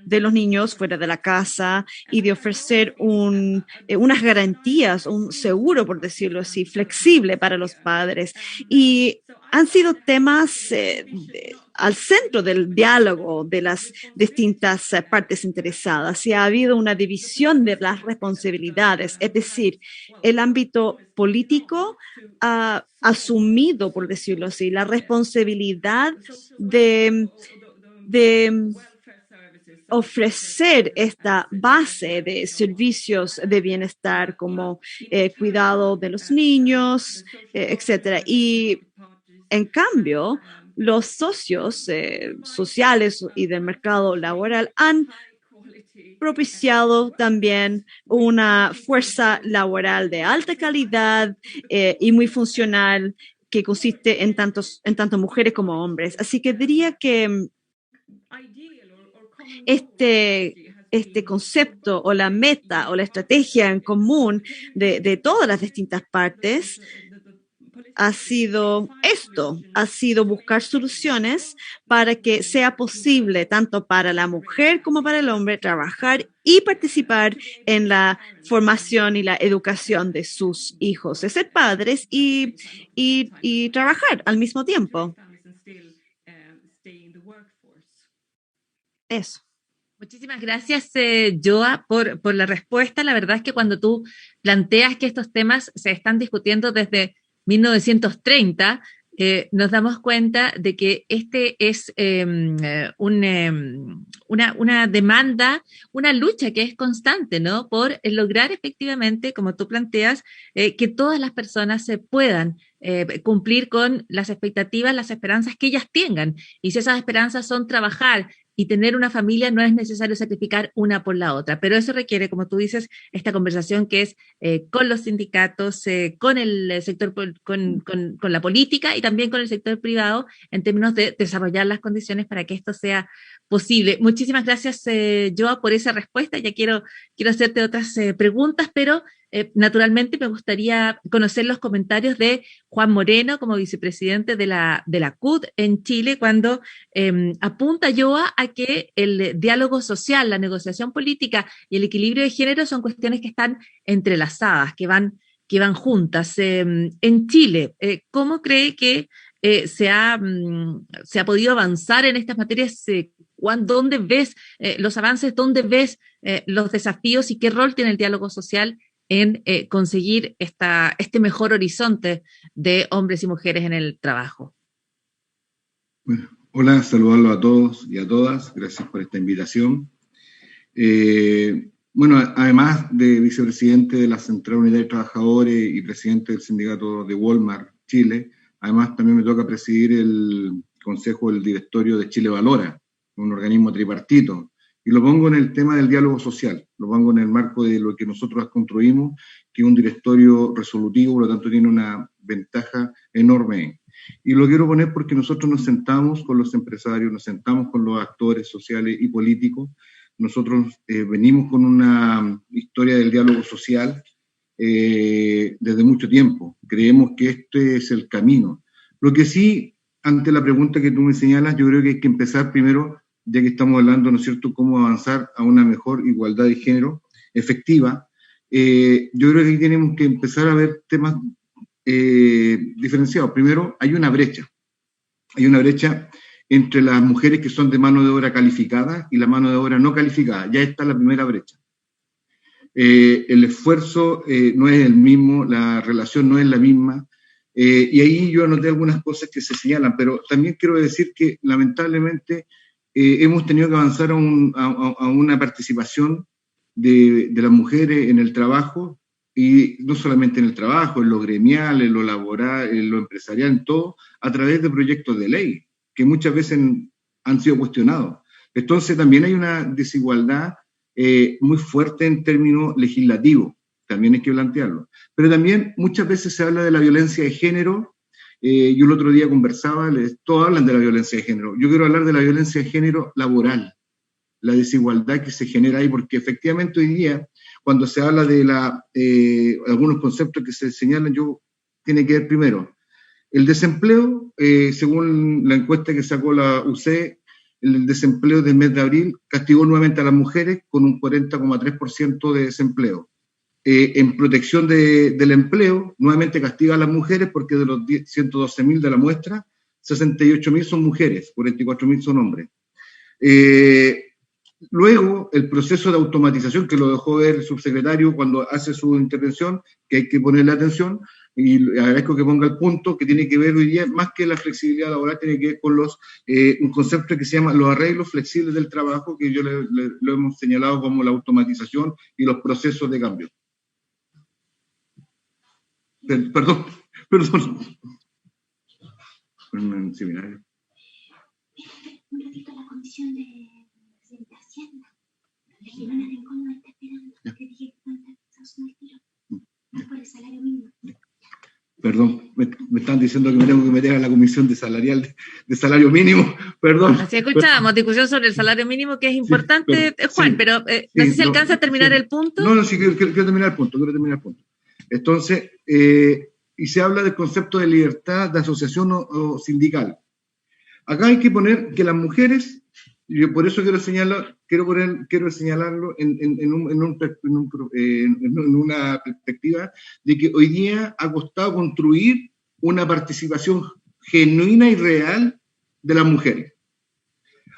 de los niños fuera de la casa y de ofrecer unas garantías, un seguro, por decirlo así, flexible para los padres. Y han sido temas al centro del diálogo de las distintas partes interesadas. Y ha habido una división de las responsabilidades, es decir, el ámbito político ha asumido, por decirlo así, la responsabilidad de ofrecer esta base de servicios de bienestar como cuidado de los niños, etcétera. Y en cambio, los socios sociales y del mercado laboral han propiciado también una fuerza laboral de alta calidad y muy funcional que consiste en tanto mujeres como hombres. Así que diría que este concepto o la meta o la estrategia en común de todas las distintas partes ha sido buscar soluciones para que sea posible tanto para la mujer como para el hombre trabajar y participar en la formación y la educación de sus hijos, de ser padres y trabajar al mismo tiempo. Eso.
Muchísimas gracias, Joa, por la respuesta. La verdad es que cuando tú planteas que estos temas se están discutiendo desde 1930, nos damos cuenta de que este es una demanda, una lucha que es constante, ¿no? Por lograr efectivamente, como tú planteas, que todas las personas se puedan cumplir con las expectativas, las esperanzas que ellas tengan. Y si esas esperanzas son trabajar y tener una familia, no es necesario sacrificar una por la otra. Pero eso requiere, como tú dices, esta conversación que es con los sindicatos, con el sector, con la política y también con el sector privado en términos de desarrollar las condiciones para que esto sea posible. Muchísimas gracias, Joa, por esa respuesta. Ya quiero hacerte otras preguntas, pero naturalmente me gustaría conocer los comentarios de Juan Moreno como vicepresidente de la CUT en Chile, cuando apunta Joa a que el diálogo social, la negociación política y el equilibrio de género son cuestiones que están entrelazadas, que van juntas. En Chile, ¿cómo cree que se ha podido avanzar en estas materias? ¿Dónde ves los avances? ¿Dónde ves los desafíos? ¿Y qué rol tiene el diálogo social en conseguir este mejor horizonte de hombres y mujeres en el trabajo?
Bueno, hola, saludarlos a todos y a todas. Gracias por esta invitación. Bueno, además de vicepresidente de la Central Unitaria de Trabajadores y presidente del sindicato de Walmart Chile, además también me toca presidir el Consejo del Directorio de Chile Valora, un organismo tripartito. Y lo pongo en el tema del diálogo social, lo pongo en el marco de lo que nosotros construimos, que es un directorio resolutivo, por lo tanto tiene una ventaja enorme. Y lo quiero poner porque nosotros nos sentamos con los empresarios, nos sentamos con los actores sociales y políticos. Nosotros venimos con una historia del diálogo social desde mucho tiempo. Creemos que este es el camino. Lo que sí, ante la pregunta que tú me señalas, yo creo que hay que empezar primero, ya que estamos hablando, ¿no es cierto?, cómo avanzar a una mejor igualdad de género efectiva. Yo creo que ahí tenemos que empezar a ver temas diferenciados. Primero, hay una brecha entre las mujeres que son de mano de obra calificada y la mano de obra no calificada. Ya está la primera brecha. El esfuerzo no es el mismo, la relación no es la misma, y ahí yo anoté algunas cosas que se señalan, pero también quiero decir que lamentablemente hemos tenido que avanzar a una participación de las mujeres en el trabajo, y no solamente en el trabajo, en lo gremial, en lo laboral, en lo empresarial, en todo, a través de proyectos de ley, que muchas veces han sido cuestionados. Entonces también hay una desigualdad muy fuerte en términos legislativos, también hay que plantearlo. Pero también muchas veces se habla de la violencia de género. Yo el otro día conversaba, todos hablan de la violencia de género. Yo quiero hablar de la violencia de género laboral, la desigualdad que se genera ahí, porque efectivamente hoy día, cuando se habla de algunos conceptos que se señalan, tiene que ver primero, el desempleo, según la encuesta que sacó la UC, el desempleo del mes de abril castigó nuevamente a las mujeres con un 40,3% de desempleo. En protección del empleo, nuevamente castiga a las mujeres porque de los 112.000 de la muestra, 68.000 son mujeres, 44.000 son hombres. Luego, el proceso de automatización, que lo dejó ver el subsecretario cuando hace su intervención, que hay que ponerle atención, y le agradezco que ponga el punto, que tiene que ver hoy día, más que la flexibilidad laboral, tiene que ver con un concepto que se llama los arreglos flexibles del trabajo, que yo lo hemos señalado como la automatización y los procesos de cambio. Perdón. Un seminario.
Un ratito a la comisión de Hacienda. La Jimena Rincón no está esperando. Te dije que contactas un tiro. No por el salario mínimo.
Perdón, me están diciendo que me tengo que meter a la comisión de salario mínimo, perdón.
Así escuchábamos, discusión sobre el salario mínimo, que es importante, sí, Juan, sí, pero no sé si alcanza a terminar el punto.
No, sí, quiero terminar el punto, Entonces, y se habla del concepto de libertad de asociación o sindical. Acá hay que poner que las mujeres, yo por eso quiero señalarlo en una perspectiva de que hoy día ha costado construir una participación genuina y real de las mujeres.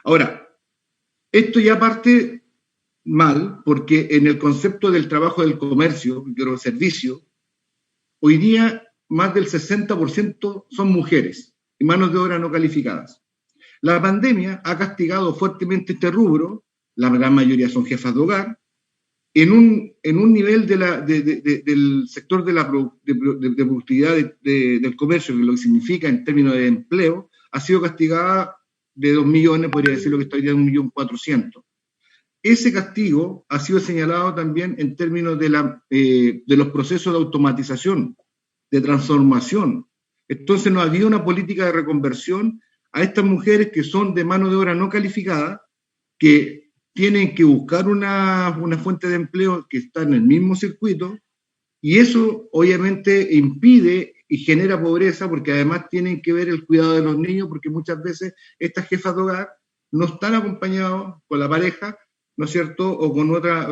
Ahora, esto ya parte mal, porque en el concepto del trabajo del comercio, del servicio, hoy día más del 60% son mujeres y manos de obra no calificadas. La pandemia ha castigado fuertemente este rubro, la gran mayoría son jefas de hogar, en un nivel del sector de productividad del comercio, que lo que significa en términos de empleo, ha sido castigada de 2 millones, podría decirlo que está hoy día en 1.400.000. Ese castigo ha sido señalado también en términos de los procesos de automatización, de transformación. Entonces no había una política de reconversión a estas mujeres que son de mano de obra no calificada, que tienen que buscar una fuente de empleo que está en el mismo circuito, y eso obviamente impide y genera pobreza, porque además tienen que ver el cuidado de los niños, porque muchas veces estas jefas de hogar no están acompañadas con la pareja, ¿no es cierto?, o con otra,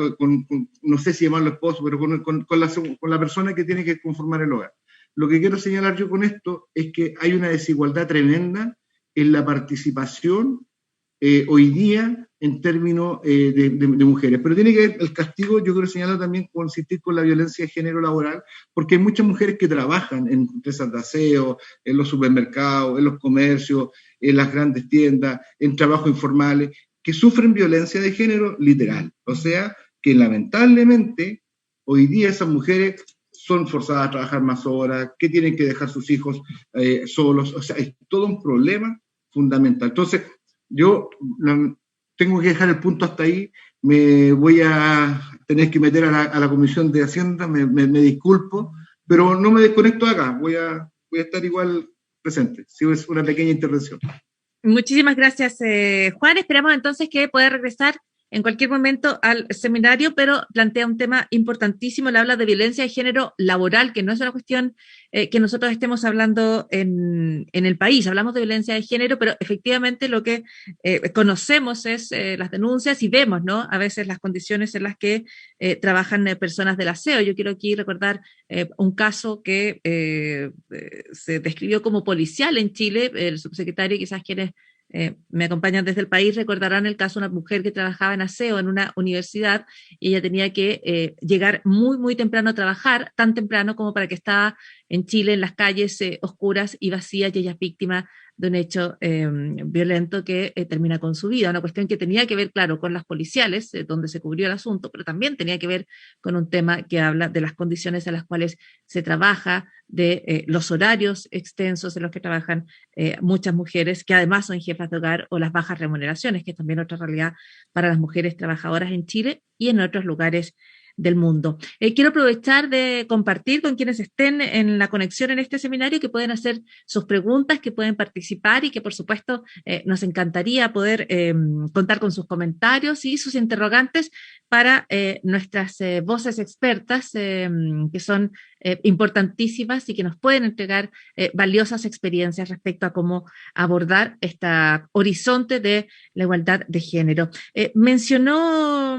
no sé si llamarlo esposo, pero con la persona que tiene que conformar el hogar. Lo que quiero señalar yo con esto es que hay una desigualdad tremenda en la participación hoy día en términos de mujeres. Pero tiene que ver el castigo, yo quiero señalar también, consistir con la violencia de género laboral, porque hay muchas mujeres que trabajan en empresas de aseo, en los supermercados, en los comercios, en las grandes tiendas, en trabajos informales, que sufren violencia de género literal. O sea, que lamentablemente hoy día esas mujeres son forzadas a trabajar más horas, que tienen que dejar sus hijos solos. O sea, es todo un problema fundamental. Entonces, yo tengo que dejar el punto hasta ahí. Me voy a tener que meter a la Comisión de Hacienda, me disculpo, pero no me desconecto de acá. Voy a estar igual presente. Sí, es una pequeña intervención.
Muchísimas gracias, Juan. Esperamos entonces que pueda regresar en cualquier momento al seminario, pero plantea un tema importantísimo. Le habla de violencia de género laboral, que no es una cuestión que nosotros estemos hablando en el país. Hablamos de violencia de género, pero efectivamente lo que conocemos es las denuncias y vemos, ¿no?, a veces las condiciones en las que trabajan personas del aseo. Yo quiero aquí recordar un caso que se describió como policial en Chile. El subsecretario, quizás quienes me acompañan desde el país recordarán el caso de una mujer que trabajaba en aseo en una universidad y ella tenía que llegar muy, muy temprano a trabajar, tan temprano como para que estaba en Chile en las calles oscuras y vacías, y ella es víctima de un hecho violento que termina con su vida. Una cuestión que tenía que ver, claro, con las policiales, donde se cubrió el asunto, pero también tenía que ver con un tema que habla de las condiciones en las cuales se trabaja, de los horarios extensos en los que trabajan muchas mujeres, que además son jefas de hogar, o las bajas remuneraciones, que es también otra realidad para las mujeres trabajadoras en Chile y en otros lugares del mundo. Quiero aprovechar de compartir con quienes estén en la conexión en este seminario, que pueden hacer sus preguntas, que pueden participar y que por supuesto nos encantaría poder contar con sus comentarios y sus interrogantes para nuestras voces expertas, que son importantísimas y que nos pueden entregar valiosas experiencias respecto a cómo abordar este horizonte de la igualdad de género. Mencionó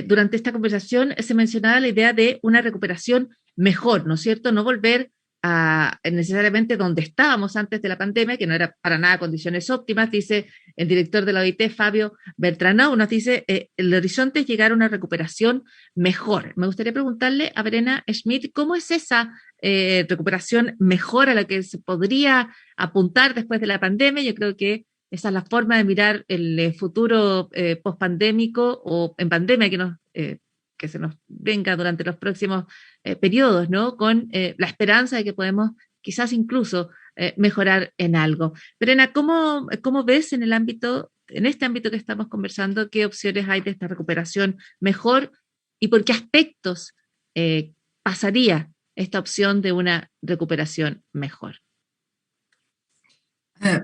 durante esta conversación, se mencionaba la idea de una recuperación mejor, ¿no es cierto? No volver a necesariamente donde estábamos antes de la pandemia, que no era para nada condiciones óptimas. Dice el director de la OIT, Fabio Bertranau, nos dice, el horizonte es llegar a una recuperación mejor. Me gustaría preguntarle a Verena Schmidt, ¿cómo es esa recuperación mejor a la que se podría apuntar después de la pandemia? Yo creo que esa es la forma de mirar el futuro post-pandémico o en pandemia que se nos venga durante los próximos periodos, ¿no? Con la esperanza de que podemos quizás incluso mejorar en algo. Verena, ¿cómo ves en este ámbito que estamos conversando, qué opciones hay de esta recuperación mejor y por qué aspectos pasaría esta opción de una recuperación mejor?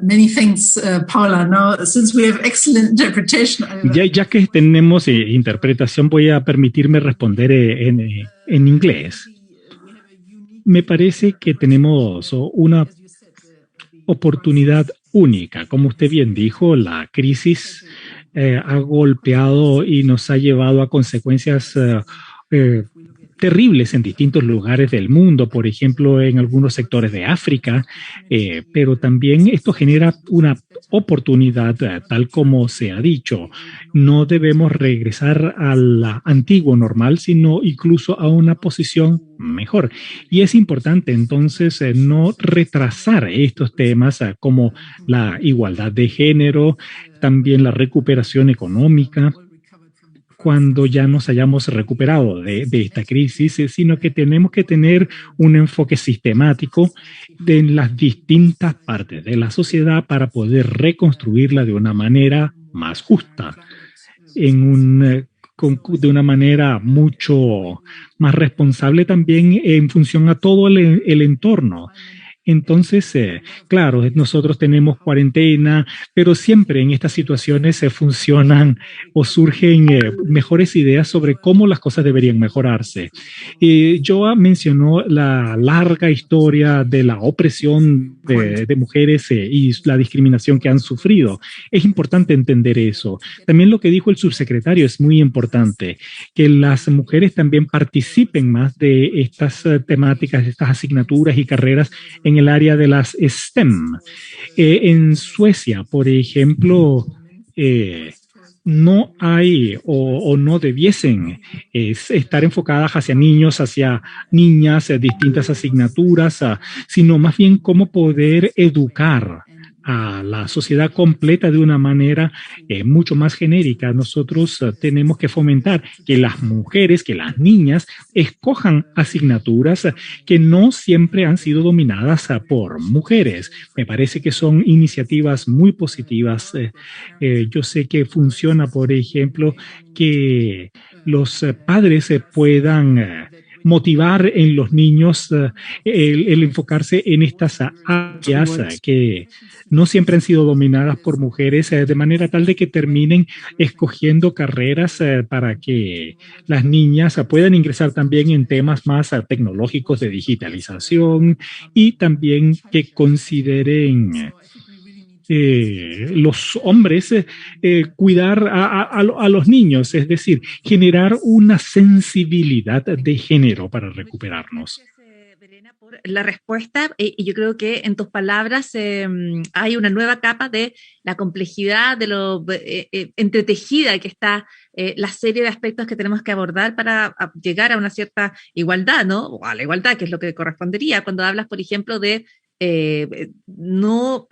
Many thanks, Paula. Now, since we have excellent interpretation,
ya que tenemos interpretación, voy a permitirme responder en inglés. Me parece que tenemos una oportunidad única. Como usted bien dijo, la crisis ha golpeado y nos ha llevado a consecuencias terribles en distintos lugares del mundo, por ejemplo, en algunos sectores de África, pero también esto genera una oportunidad, tal como se ha dicho. No debemos regresar al antiguo normal, sino incluso a una posición mejor. Y es importante entonces no retrasar estos temas como la igualdad de género, también la recuperación económica, cuando ya nos hayamos recuperado de esta crisis, sino que tenemos que tener un enfoque sistemático en las distintas partes de la sociedad para poder reconstruirla de una manera más justa, de una manera mucho más responsable también en función a todo el entorno. Entonces, claro, nosotros tenemos cuarentena, pero siempre en estas situaciones funcionan o surgen mejores ideas sobre cómo las cosas deberían mejorarse. Joa mencionó la larga historia de la opresión de mujeres y la discriminación que han sufrido. Es importante entender eso. También lo que dijo el subsecretario es muy importante, que las mujeres también participen más de estas temáticas, de estas asignaturas y carreras en el área de las STEM. En Suecia, por ejemplo, no hay o no debiesen estar enfocadas hacia niños, hacia niñas, distintas asignaturas, sino más bien cómo poder educar a la sociedad completa de una manera mucho más genérica. Nosotros tenemos que fomentar que las mujeres, que las niñas escojan asignaturas que no siempre han sido dominadas por mujeres. Me parece que son iniciativas muy positivas. Yo sé que funciona, por ejemplo, que los padres puedan motivar en los niños el enfocarse en estas áreas que no siempre han sido dominadas por mujeres, de manera tal de que terminen escogiendo carreras para que las niñas puedan ingresar también en temas más tecnológicos de digitalización y también que consideren los hombres cuidar a los niños, es decir, generar una sensibilidad de género para recuperarnos.
Por la respuesta, y yo creo que en tus palabras hay una nueva capa de la complejidad, de lo entretejida que está la serie de aspectos que tenemos que abordar para llegar a una cierta igualdad, ¿no? O a la igualdad, que es lo que correspondería. Cuando hablas, por ejemplo, de no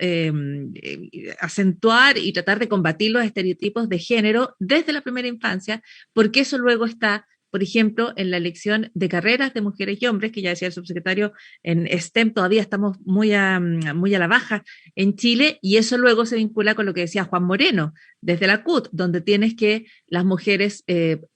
acentuar y tratar de combatir los estereotipos de género desde la primera infancia, porque eso luego está, por ejemplo, en la elección de carreras de mujeres y hombres, que ya decía el subsecretario, en STEM todavía estamos muy a la baja en Chile, y eso luego se vincula con lo que decía Juan Moreno, desde la CUT, donde tienes que las mujeres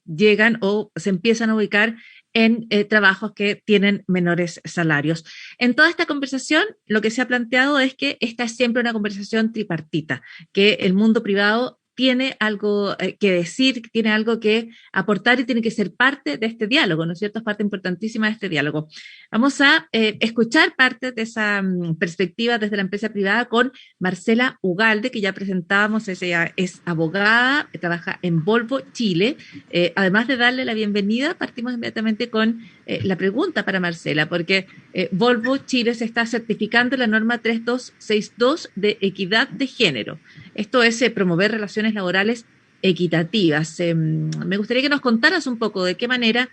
llegan o se empiezan a ubicar en trabajos que tienen menores salarios. En toda esta conversación, lo que se ha planteado es que esta es siempre una conversación tripartita, que el mundo privado tiene algo que decir, tiene algo que aportar y tiene que ser parte de este diálogo, ¿no es cierto? Es parte importantísima de este diálogo. Vamos a escuchar parte de esa perspectiva desde la empresa privada con Marcela Ugalde, que ya presentábamos. Ella es abogada, trabaja en Volvo Chile. Además de darle la bienvenida, partimos inmediatamente con la pregunta para Marcela, porque Volvo Chile se está certificando la norma 3262 de equidad de género. Esto es promover relaciones laborales equitativas. Me gustaría que nos contaras un poco de qué manera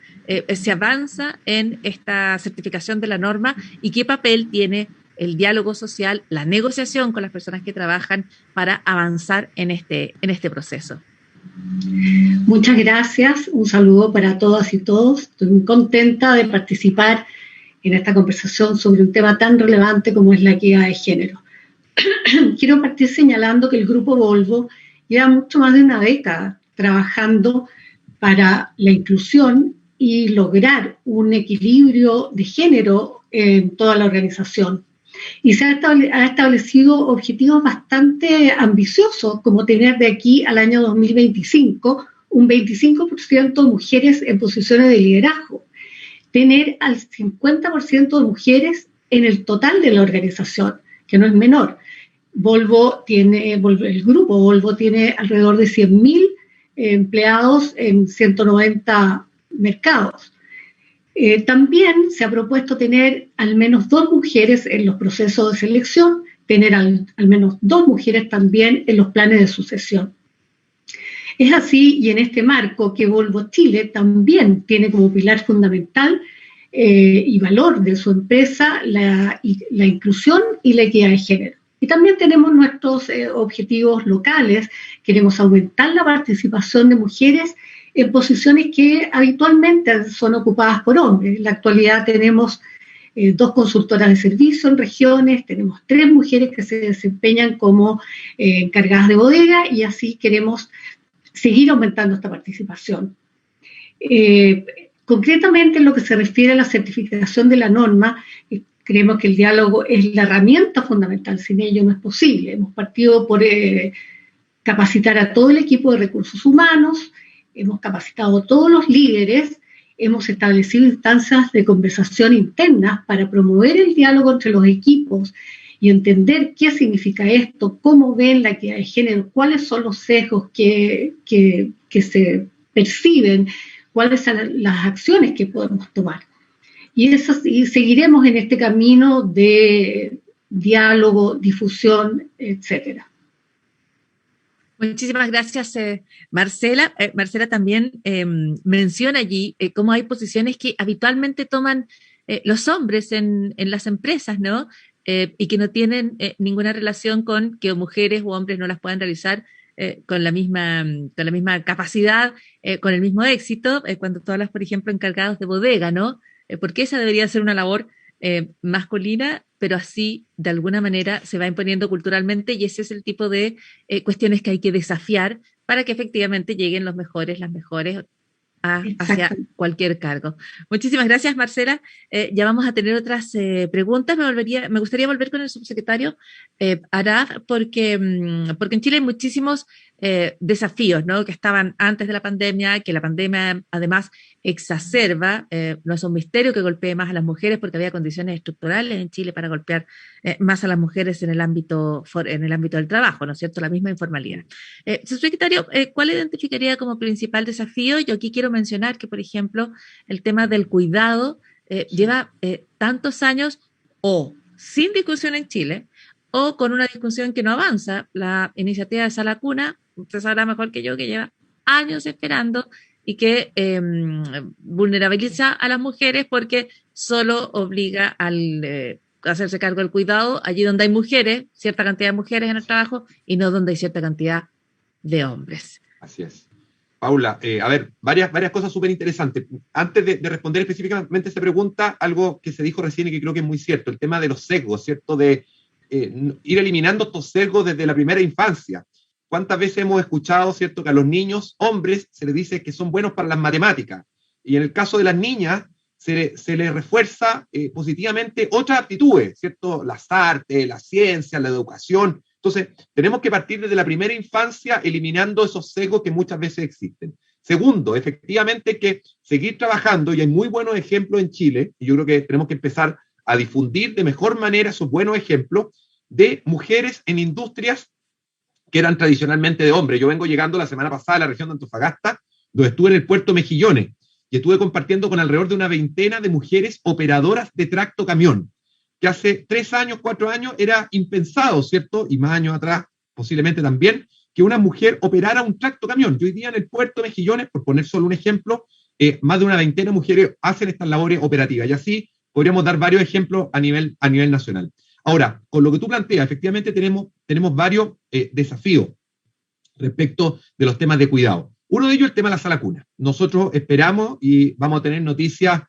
se avanza en esta certificación de la norma y qué papel tiene el diálogo social, la negociación con las personas que trabajan para avanzar en este proceso.
Muchas gracias, un saludo para todas y todos. Estoy muy contenta de participar en esta conversación sobre un tema tan relevante como es la equidad de género. Quiero partir señalando que el Grupo Volvo lleva mucho más de una década trabajando para la inclusión y lograr un equilibrio de género en toda la organización. Y se ha establecido objetivos bastante ambiciosos, como tener de aquí al año 2025 un 25% de mujeres en posiciones de liderazgo, tener al 50% de mujeres en el total de la organización, que no es menor. El grupo Volvo tiene alrededor de 100.000 empleados en 190 mercados. También se ha propuesto tener al menos 2 mujeres en los procesos de selección, tener al menos 2 mujeres también en los planes de sucesión. Es así, y en este marco, que Volvo Chile también tiene como pilar fundamental y valor de su empresa la inclusión y la equidad de género. Y también tenemos nuestros objetivos locales. Queremos aumentar la participación de mujeres en posiciones que habitualmente son ocupadas por hombres. En la actualidad tenemos 2 consultoras de servicio en regiones, tenemos 3 mujeres que se desempeñan como encargadas de bodega, y así queremos seguir aumentando esta participación. Concretamente, en lo que se refiere a la certificación de la norma, creemos que el diálogo es la herramienta fundamental, sin ello no es posible. Hemos partido por capacitar a todo el equipo de recursos humanos, hemos capacitado a todos los líderes, hemos establecido instancias de conversación internas para promover el diálogo entre los equipos y entender qué significa esto, cómo ven la equidad de género, cuáles son los sesgos que se perciben, cuáles son las acciones que podemos tomar. Y seguiremos en este camino de diálogo, difusión, etcétera.
Muchísimas gracias, Marcela. Marcela también menciona allí cómo hay posiciones que habitualmente toman los hombres en las empresas, ¿no? Y que no tienen ninguna relación con que mujeres o hombres no las puedan realizar con la misma capacidad, con el mismo éxito, cuando tú hablas, por ejemplo, encargados de bodega, ¿no? Porque esa debería ser una labor masculina, pero así de alguna manera se va imponiendo culturalmente, y ese es el tipo de cuestiones que hay que desafiar para que efectivamente lleguen los mejores, las mejores, hacia cualquier cargo. Muchísimas gracias, Marcela. Ya vamos a tener otras preguntas. Me gustaría volver con el subsecretario Arab, porque en Chile hay muchísimos desafíos, ¿no?, que estaban antes de la pandemia, que la pandemia además exacerba. No es un misterio que golpee más a las mujeres, porque había condiciones estructurales en Chile para golpear más a las mujeres en el ámbito del trabajo, ¿no es cierto?, la misma informalidad. Subsecretario, ¿cuál identificaría como principal desafío? Yo aquí quiero mencionar que, por ejemplo, el tema del cuidado lleva tantos años o sin discusión en Chile, o con una discusión que no avanza. La iniciativa de Sala Cuna, usted sabrá mejor que yo, que lleva años esperando y que vulnerabiliza a las mujeres porque solo obliga al hacerse cargo del cuidado allí donde hay mujeres, cierta cantidad de mujeres en el trabajo, y no donde hay cierta cantidad de hombres.
Así es. Paula, a ver, varias cosas súper interesantes. Antes de responder específicamente a esta pregunta, algo que se dijo recién y que creo que es muy cierto, el tema de los sesgos, ¿cierto?, de ir eliminando estos sesgos desde la primera infancia. ¿Cuántas veces hemos escuchado, cierto, que a los niños hombres se les dice que son buenos para las matemáticas? Y en el caso de las niñas se les refuerza positivamente otras aptitudes, ¿cierto? Las artes, la ciencia, la educación. Entonces, tenemos que partir desde la primera infancia eliminando esos sesgos que muchas veces existen. Segundo, efectivamente hay que seguir trabajando, y hay muy buenos ejemplos en Chile, y yo creo que tenemos que empezar a difundir de mejor manera esos buenos ejemplos de mujeres en industrias que eran tradicionalmente de hombres. Yo vengo llegando la semana pasada a la región de Antofagasta, donde estuve en el puerto Mejillones, y estuve compartiendo con alrededor de una veintena de mujeres operadoras de tractocamión, que hace 3 años, 4 años era impensado, ¿cierto? Y más años atrás, posiblemente también, que una mujer operara un tractocamión. Y hoy día en el puerto Mejillones, por poner solo un ejemplo, más de una veintena de mujeres hacen estas labores operativas, y así podríamos dar varios ejemplos a nivel nacional. Ahora, con lo que tú planteas, efectivamente tenemos varios desafíos respecto de los temas de cuidado. Uno de ellos es el tema de la Sala Cuna. Nosotros esperamos y vamos a tener noticias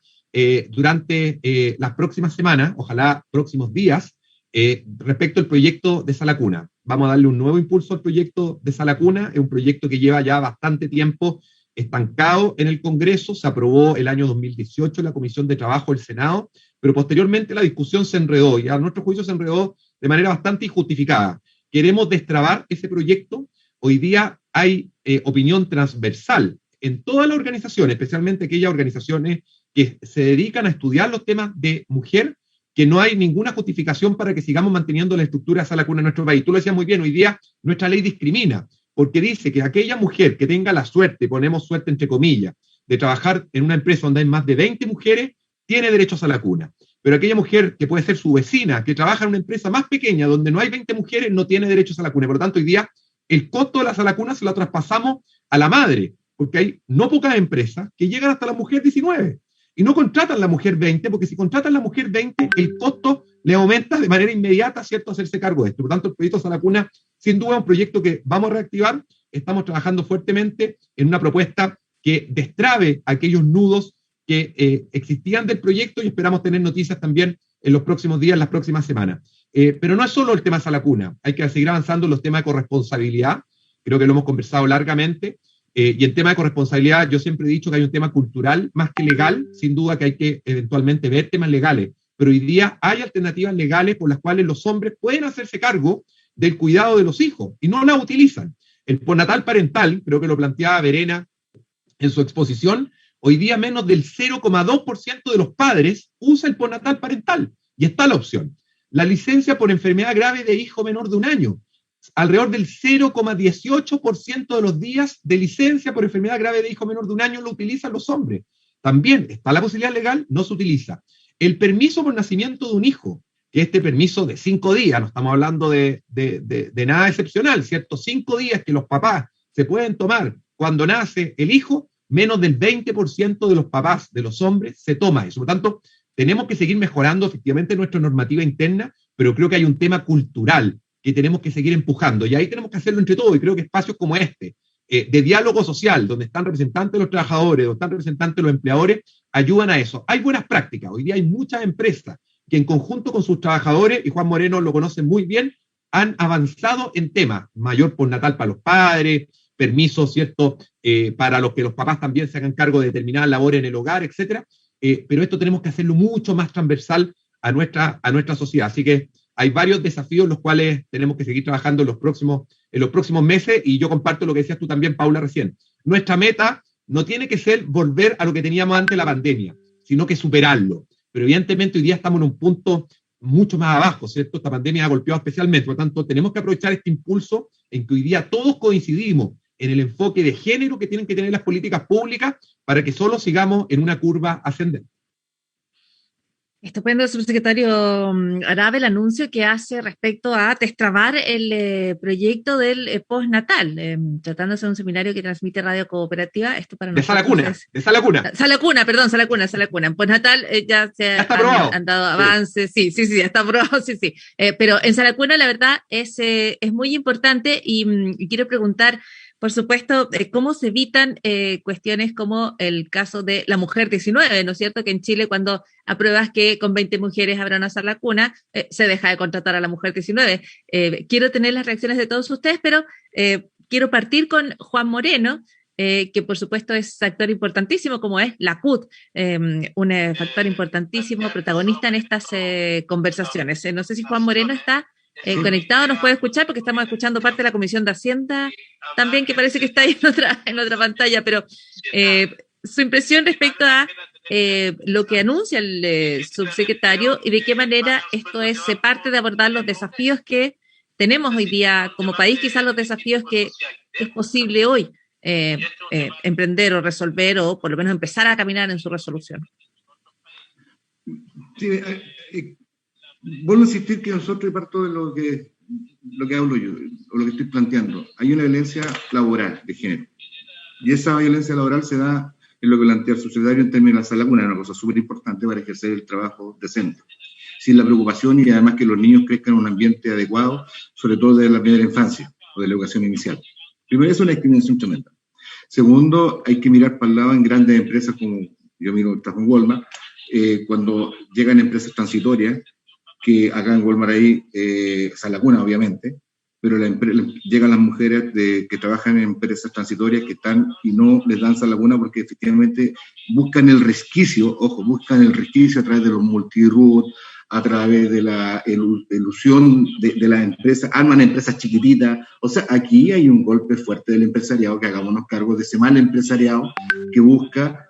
durante las próximas semanas, ojalá próximos días, respecto al proyecto de Sala Cuna. Vamos a darle un nuevo impulso al proyecto de Sala Cuna. Es un proyecto que lleva ya bastante tiempo estancado en el Congreso. Se aprobó el año 2018 en la Comisión de Trabajo del Senado, pero posteriormente la discusión se enredó, y a nuestro juicio se enredó de manera bastante injustificada. Queremos destrabar ese proyecto. Hoy día hay opinión transversal en todas las organizaciones, especialmente aquellas organizaciones que se dedican a estudiar los temas de mujer, que no hay ninguna justificación para que sigamos manteniendo la estructura de Sala Cuna en nuestro país. Tú lo decías muy bien, hoy día nuestra ley discrimina, porque dice que aquella mujer que tenga la suerte, ponemos suerte entre comillas, de trabajar en una empresa donde hay más de 20 mujeres, tiene derecho a Sala Cuna. Pero aquella mujer que puede ser su vecina, que trabaja en una empresa más pequeña, donde no hay 20 mujeres, no tiene derecho a Sala Cuna. Por lo tanto, hoy día el costo de la Sala Cuna se lo traspasamos a la madre, porque hay no pocas empresas que llegan hasta la mujer 19 y no contratan a la mujer 20, porque si contratan a la mujer 20, el costo le aumenta de manera inmediata, ¿cierto?, hacerse cargo de esto. Por lo tanto, el proyecto Sala Cuna, sin duda, es un proyecto que vamos a reactivar. Estamos trabajando fuertemente en una propuesta que destrabe aquellos nudos que existían del proyecto, y esperamos tener noticias también en los próximos días, las próximas semanas. Pero no es solo el tema Sala Cuna, hay que seguir avanzando en los temas de corresponsabilidad, creo que lo hemos conversado largamente, y en tema de corresponsabilidad yo siempre he dicho que hay un tema cultural más que legal, sin duda que hay que eventualmente ver temas legales, pero hoy día hay alternativas legales por las cuales los hombres pueden hacerse cargo del cuidado de los hijos, y no la utilizan. El postnatal parental, creo que lo planteaba Verena en su exposición, hoy día menos del 0,2% de los padres usa el postnatal parental, y está la opción. La licencia por enfermedad grave de hijo menor de 1 año, alrededor del 0,18% de los días de licencia por enfermedad grave de hijo menor de 1 año lo utilizan los hombres. También está la posibilidad legal, no se utiliza. El permiso por nacimiento de un hijo, que este permiso de 5 días, no estamos hablando de nada excepcional, ¿cierto? 5 días que los papás se pueden tomar cuando nace el hijo, menos del 20% de los papás, de los hombres, se toma eso. Por lo tanto, tenemos que seguir mejorando efectivamente nuestra normativa interna, pero creo que hay un tema cultural que tenemos que seguir empujando, y ahí tenemos que hacerlo entre todos, y creo que espacios como este, de diálogo social, donde están representantes de los trabajadores, donde están representantes de los empleadores, ayudan a eso. Hay buenas prácticas, hoy día hay muchas empresas que en conjunto con sus trabajadores, y Juan Moreno lo conoce muy bien, han avanzado en temas, mayor postnatal para los padres, permisos, ¿cierto?, para los que los papás también se hagan cargo de determinadas labores en el hogar, etcétera. Pero esto tenemos que hacerlo mucho más transversal a nuestra sociedad. Así que hay varios desafíos los cuales tenemos que seguir trabajando en los próximos meses, y yo comparto lo que decías tú también, Paula, recién. Nuestra meta no tiene que ser volver a lo que teníamos antes de la pandemia, sino que superarlo. Pero evidentemente hoy día estamos en un punto mucho más abajo, ¿cierto? Esta pandemia ha golpeado especialmente, por lo tanto tenemos que aprovechar este impulso en que hoy día todos coincidimos en el enfoque de género que tienen que tener las políticas públicas para que solo sigamos en una curva ascendente.
Estupendo, subsecretario Arab, el anuncio que hace respecto a destrabar el proyecto del postnatal, tratándose de un seminario que transmite Radio Cooperativa. Esto para nosotros
de Sala Cuna.
Sala Cuna. En postnatal ya han dado avances, sí, ya está aprobado, sí. Pero en Sala Cuna la verdad es muy importante y quiero preguntar, por supuesto, cómo se evitan cuestiones como el caso de la mujer 19, ¿no es cierto? Que en Chile, cuando apruebas que con 20 mujeres habrá una sala cuna, se deja de contratar a la mujer 19. Quiero tener las reacciones de todos ustedes, pero quiero partir con Juan Moreno, que por supuesto es actor importantísimo, como es la CUT, un factor importantísimo, protagonista en estas conversaciones. No sé si Juan Moreno está conectado, nos puede escuchar, porque estamos escuchando parte de la Comisión de Hacienda también, que parece que está ahí en otra pantalla, pero su impresión respecto a lo que anuncia el subsecretario y de qué manera esto es parte de abordar los desafíos que tenemos hoy día como país, quizás los desafíos que es posible hoy emprender o resolver, o por lo menos empezar a caminar en su resolución.
Sí, vuelvo a insistir que nosotros, y parto de lo que hablo yo, o lo que estoy planteando, hay una violencia laboral de género. Y esa violencia laboral se da en lo que plantea el subsecretario en términos de la sala cuna, una cosa súper importante para ejercer el trabajo decente. Sin la preocupación y además que los niños crezcan en un ambiente adecuado, sobre todo desde la primera infancia o de la educación inicial. Primero, es una discriminación tremenda. Segundo, hay que mirar para el lado en grandes empresas como, yo miro el trabajo en Walmart, cuando llegan empresas transitorias, que acá en Walmart hay sala cuna, obviamente, pero llegan las mujeres que trabajan en empresas transitorias que están y no les dan sala cuna porque efectivamente buscan el resquicio, buscan el resquicio a través de los multiroot, a través de la ilusión de las empresas, arman empresas chiquititas. O sea, aquí hay un golpe fuerte del empresariado, que hagámonos cargo de ese mal empresariado que busca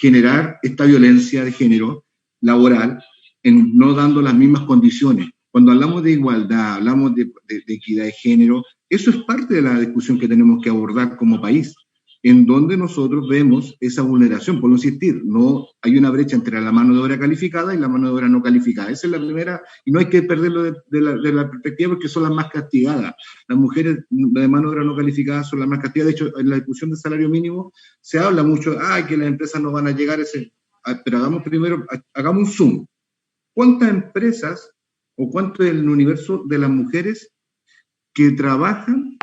generar esta violencia de género laboral, en no dando las mismas condiciones. Cuando hablamos de igualdad, hablamos de equidad de género, eso es parte de la discusión que tenemos que abordar como país, en donde nosotros vemos esa vulneración. Por insistir, no hay una brecha entre la mano de obra calificada y la mano de obra no calificada. Esa es la primera, y no hay que perderlo de la perspectiva, porque son las más castigadas. Las mujeres de mano de obra no calificada son las más castigadas. De hecho, en la discusión del salario mínimo se habla mucho, que las empresas no van a llegar a ese... Pero hagamos un zoom. ¿Cuántas empresas o cuánto es el universo de las mujeres que trabajan,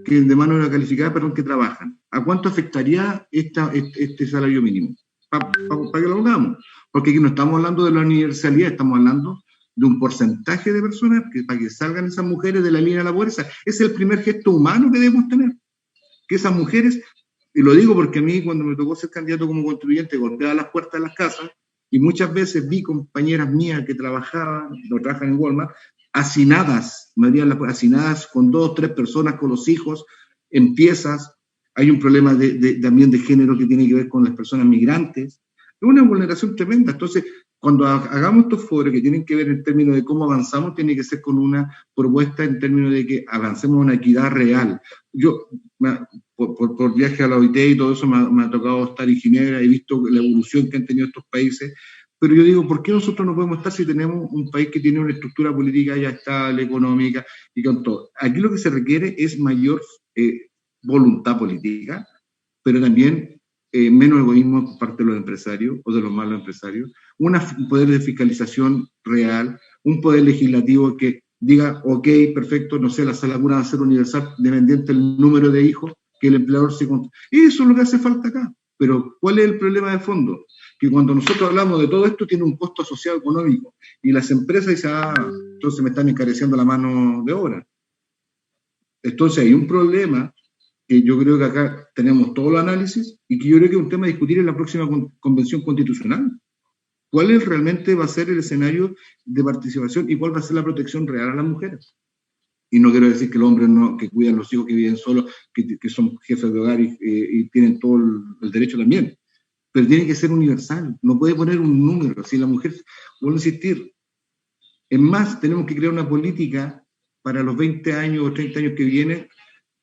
que de mano de obra calificada, que trabajan? ¿A cuánto afectaría este salario mínimo? Para que lo hagamos. Porque aquí no estamos hablando de la universalidad, estamos hablando de un porcentaje de personas para que salgan esas mujeres de la línea de la pobreza. Es el primer gesto humano que debemos tener. Que esas mujeres, y lo digo porque a mí cuando me tocó ser candidato como contribuyente, golpeaba las puertas de las casas, y muchas veces vi compañeras mías que trabajan en Walmart, hacinadas con 2 o 3 personas, con los hijos, en piezas. Hay un problema también de género que tiene que ver con las personas migrantes. Es una vulneración tremenda. Entonces, cuando hagamos estos foros que tienen que ver en términos de cómo avanzamos, tiene que ser con una propuesta en términos de que avancemos en una equidad real. Yo, por viaje a la OIT y todo eso, me ha tocado estar en Ginebra, he visto la evolución que han tenido estos países, pero yo digo, ¿por qué nosotros no podemos estar si tenemos un país que tiene una estructura política ya estable, económica y con todo? Aquí lo que se requiere es mayor voluntad política, pero también menos egoísmo por parte de los empresarios o de los malos empresarios, un poder de fiscalización real, un poder legislativo que diga, ok, perfecto, no sé, la sala cuna va a ser universal dependiente del número de hijos que el empleador se... Eso es lo que hace falta acá. Pero ¿cuál es el problema de fondo? Que cuando nosotros hablamos de todo esto tiene un costo asociado económico y las empresas dicen, entonces me están encareciendo la mano de obra. Entonces hay un problema que yo creo que acá tenemos todo el análisis y que yo creo que es un tema a discutir en la próxima convención constitucional. ¿Cuál realmente va a ser el escenario de participación y cuál va a ser la protección real a las mujeres? Y no quiero decir que los hombres no, que cuidan los hijos, que viven solos, que son jefes de hogar y tienen todo el derecho también. Pero tiene que ser universal, no puede poner un número. Si la mujer, vuelvo a insistir, es más, tenemos que crear una política para los 20 años o 30 años que vienen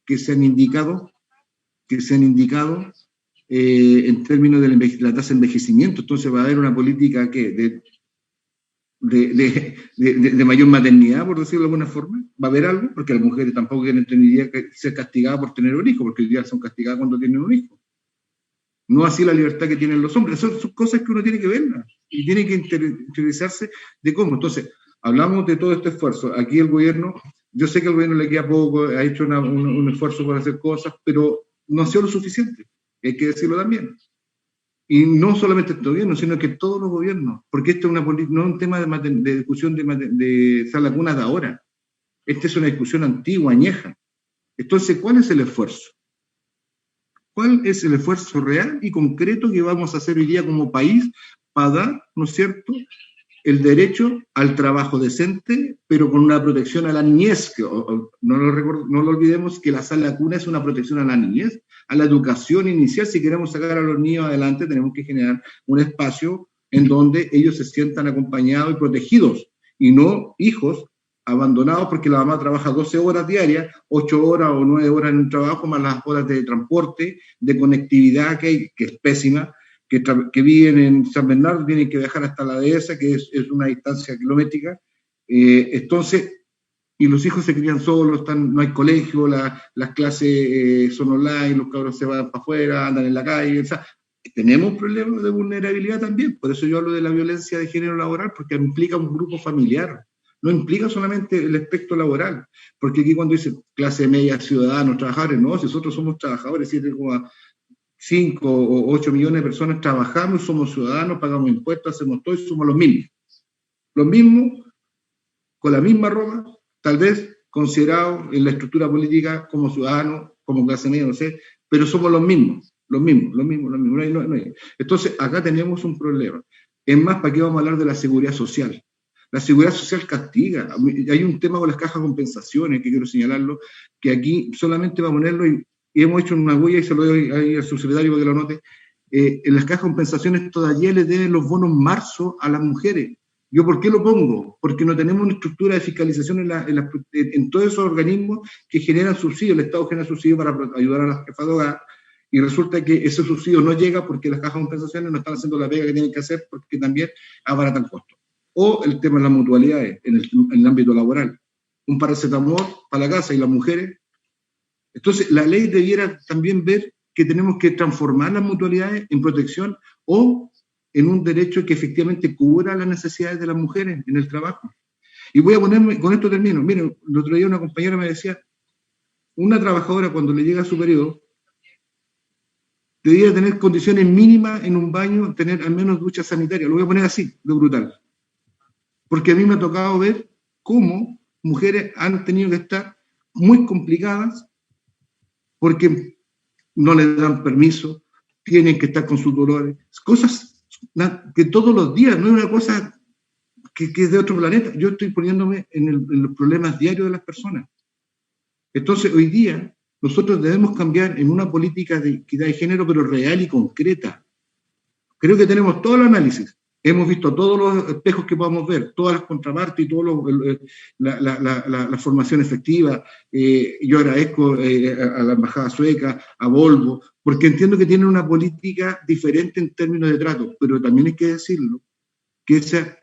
que se han indicado en términos de la tasa de envejecimiento. Entonces va a haber una política que de mayor maternidad, por decirlo de alguna forma. Va a haber algo, porque las mujeres tampoco quieren tener que ser castigadas por tener un hijo, porque hoy día son castigadas cuando tienen un hijo. No así la libertad que tienen los hombres. Son cosas que uno tiene que verlas y tiene que interesarse de cómo. Entonces, hablamos de todo este esfuerzo. Aquí el gobierno, yo sé que al gobierno le queda poco, ha hecho un esfuerzo por hacer cosas, pero no ha sido lo suficiente. Hay que decirlo también. Y no solamente este gobierno, sino que todos los gobiernos, porque esto es no es un tema de discusión de sala cuna de ahora. Esta es una discusión antigua, añeja. Entonces, ¿cuál es el esfuerzo? ¿Cuál es el esfuerzo real y concreto que vamos a hacer hoy día como país para dar, ¿no es cierto?, el derecho al trabajo decente, pero con una protección a la niñez. Que, no lo olvidemos que la sala cuna es una protección a la niñez, a la educación inicial. Si queremos sacar a los niños adelante, tenemos que generar un espacio en donde ellos se sientan acompañados y protegidos, y no hijos abandonados porque la mamá trabaja 12 horas diarias, 8 horas o 9 horas en el trabajo, más las horas de transporte, de conectividad que es pésima, que viven en San Bernardo, tienen que viajar hasta la dehesa, que es una distancia kilométrica. Entonces, y los hijos se crían solos, no hay colegio, las clases son online, los cabros se van para afuera, andan en la calle. O sea, tenemos problemas de vulnerabilidad también. Por eso yo hablo de la violencia de género laboral, porque implica un grupo familiar. No implica solamente el aspecto laboral, porque aquí cuando dice clase media, ciudadanos, trabajadores, no, si nosotros somos trabajadores, 7,5 o 8 millones de personas trabajamos, somos ciudadanos, pagamos impuestos, hacemos todo y somos los mismos. Los mismos, con la misma ropa, tal vez considerados en la estructura política como ciudadanos, como clase media, no sé, pero somos los mismos. No hay. Entonces, acá tenemos un problema. Es más, ¿para qué vamos a hablar de la seguridad social? La seguridad social castiga. Hay un tema con las cajas de compensaciones, que quiero señalarlo, que aquí solamente va a ponerlo, y hemos hecho una huella, y se lo doy ahí al subsecretario para que lo note. En las cajas de compensaciones todavía le deben los bonos marzo a las mujeres. ¿Yo por qué lo pongo? Porque no tenemos una estructura de fiscalización en todos esos organismos que generan subsidios. El Estado genera subsidios para ayudar a las jefas de hogar, y resulta que ese subsidio no llega porque las cajas de compensaciones no están haciendo la pega que tienen que hacer, porque también abaratan costos. O el tema de las mutualidades en el ámbito laboral. Un paracetamol para la casa y las mujeres. Entonces, la ley debiera también ver que tenemos que transformar las mutualidades en protección o en un derecho que efectivamente cubra las necesidades de las mujeres en el trabajo. Y voy a ponerme, con esto termino. Miren, el otro día una compañera me decía, una trabajadora cuando le llega a su periodo, debería tener condiciones mínimas en un baño, tener al menos ducha sanitaria. Lo voy a poner así, de brutal. Porque a mí me ha tocado ver cómo mujeres han tenido que estar muy complicadas porque no les dan permiso, tienen que estar con sus dolores, cosas que todos los días, no es una cosa que es de otro planeta. Yo estoy poniéndome en los problemas diarios de las personas. Entonces, hoy día, nosotros debemos cambiar en una política de equidad de género, pero real y concreta. Creo que tenemos todo el análisis. Hemos visto todos los espejos que podamos ver, todas las contrapartes y la formación efectiva. Yo agradezco a la Embajada Sueca, a Volvo, porque entiendo que tienen una política diferente en términos de trato, pero también hay que decirlo, que esa,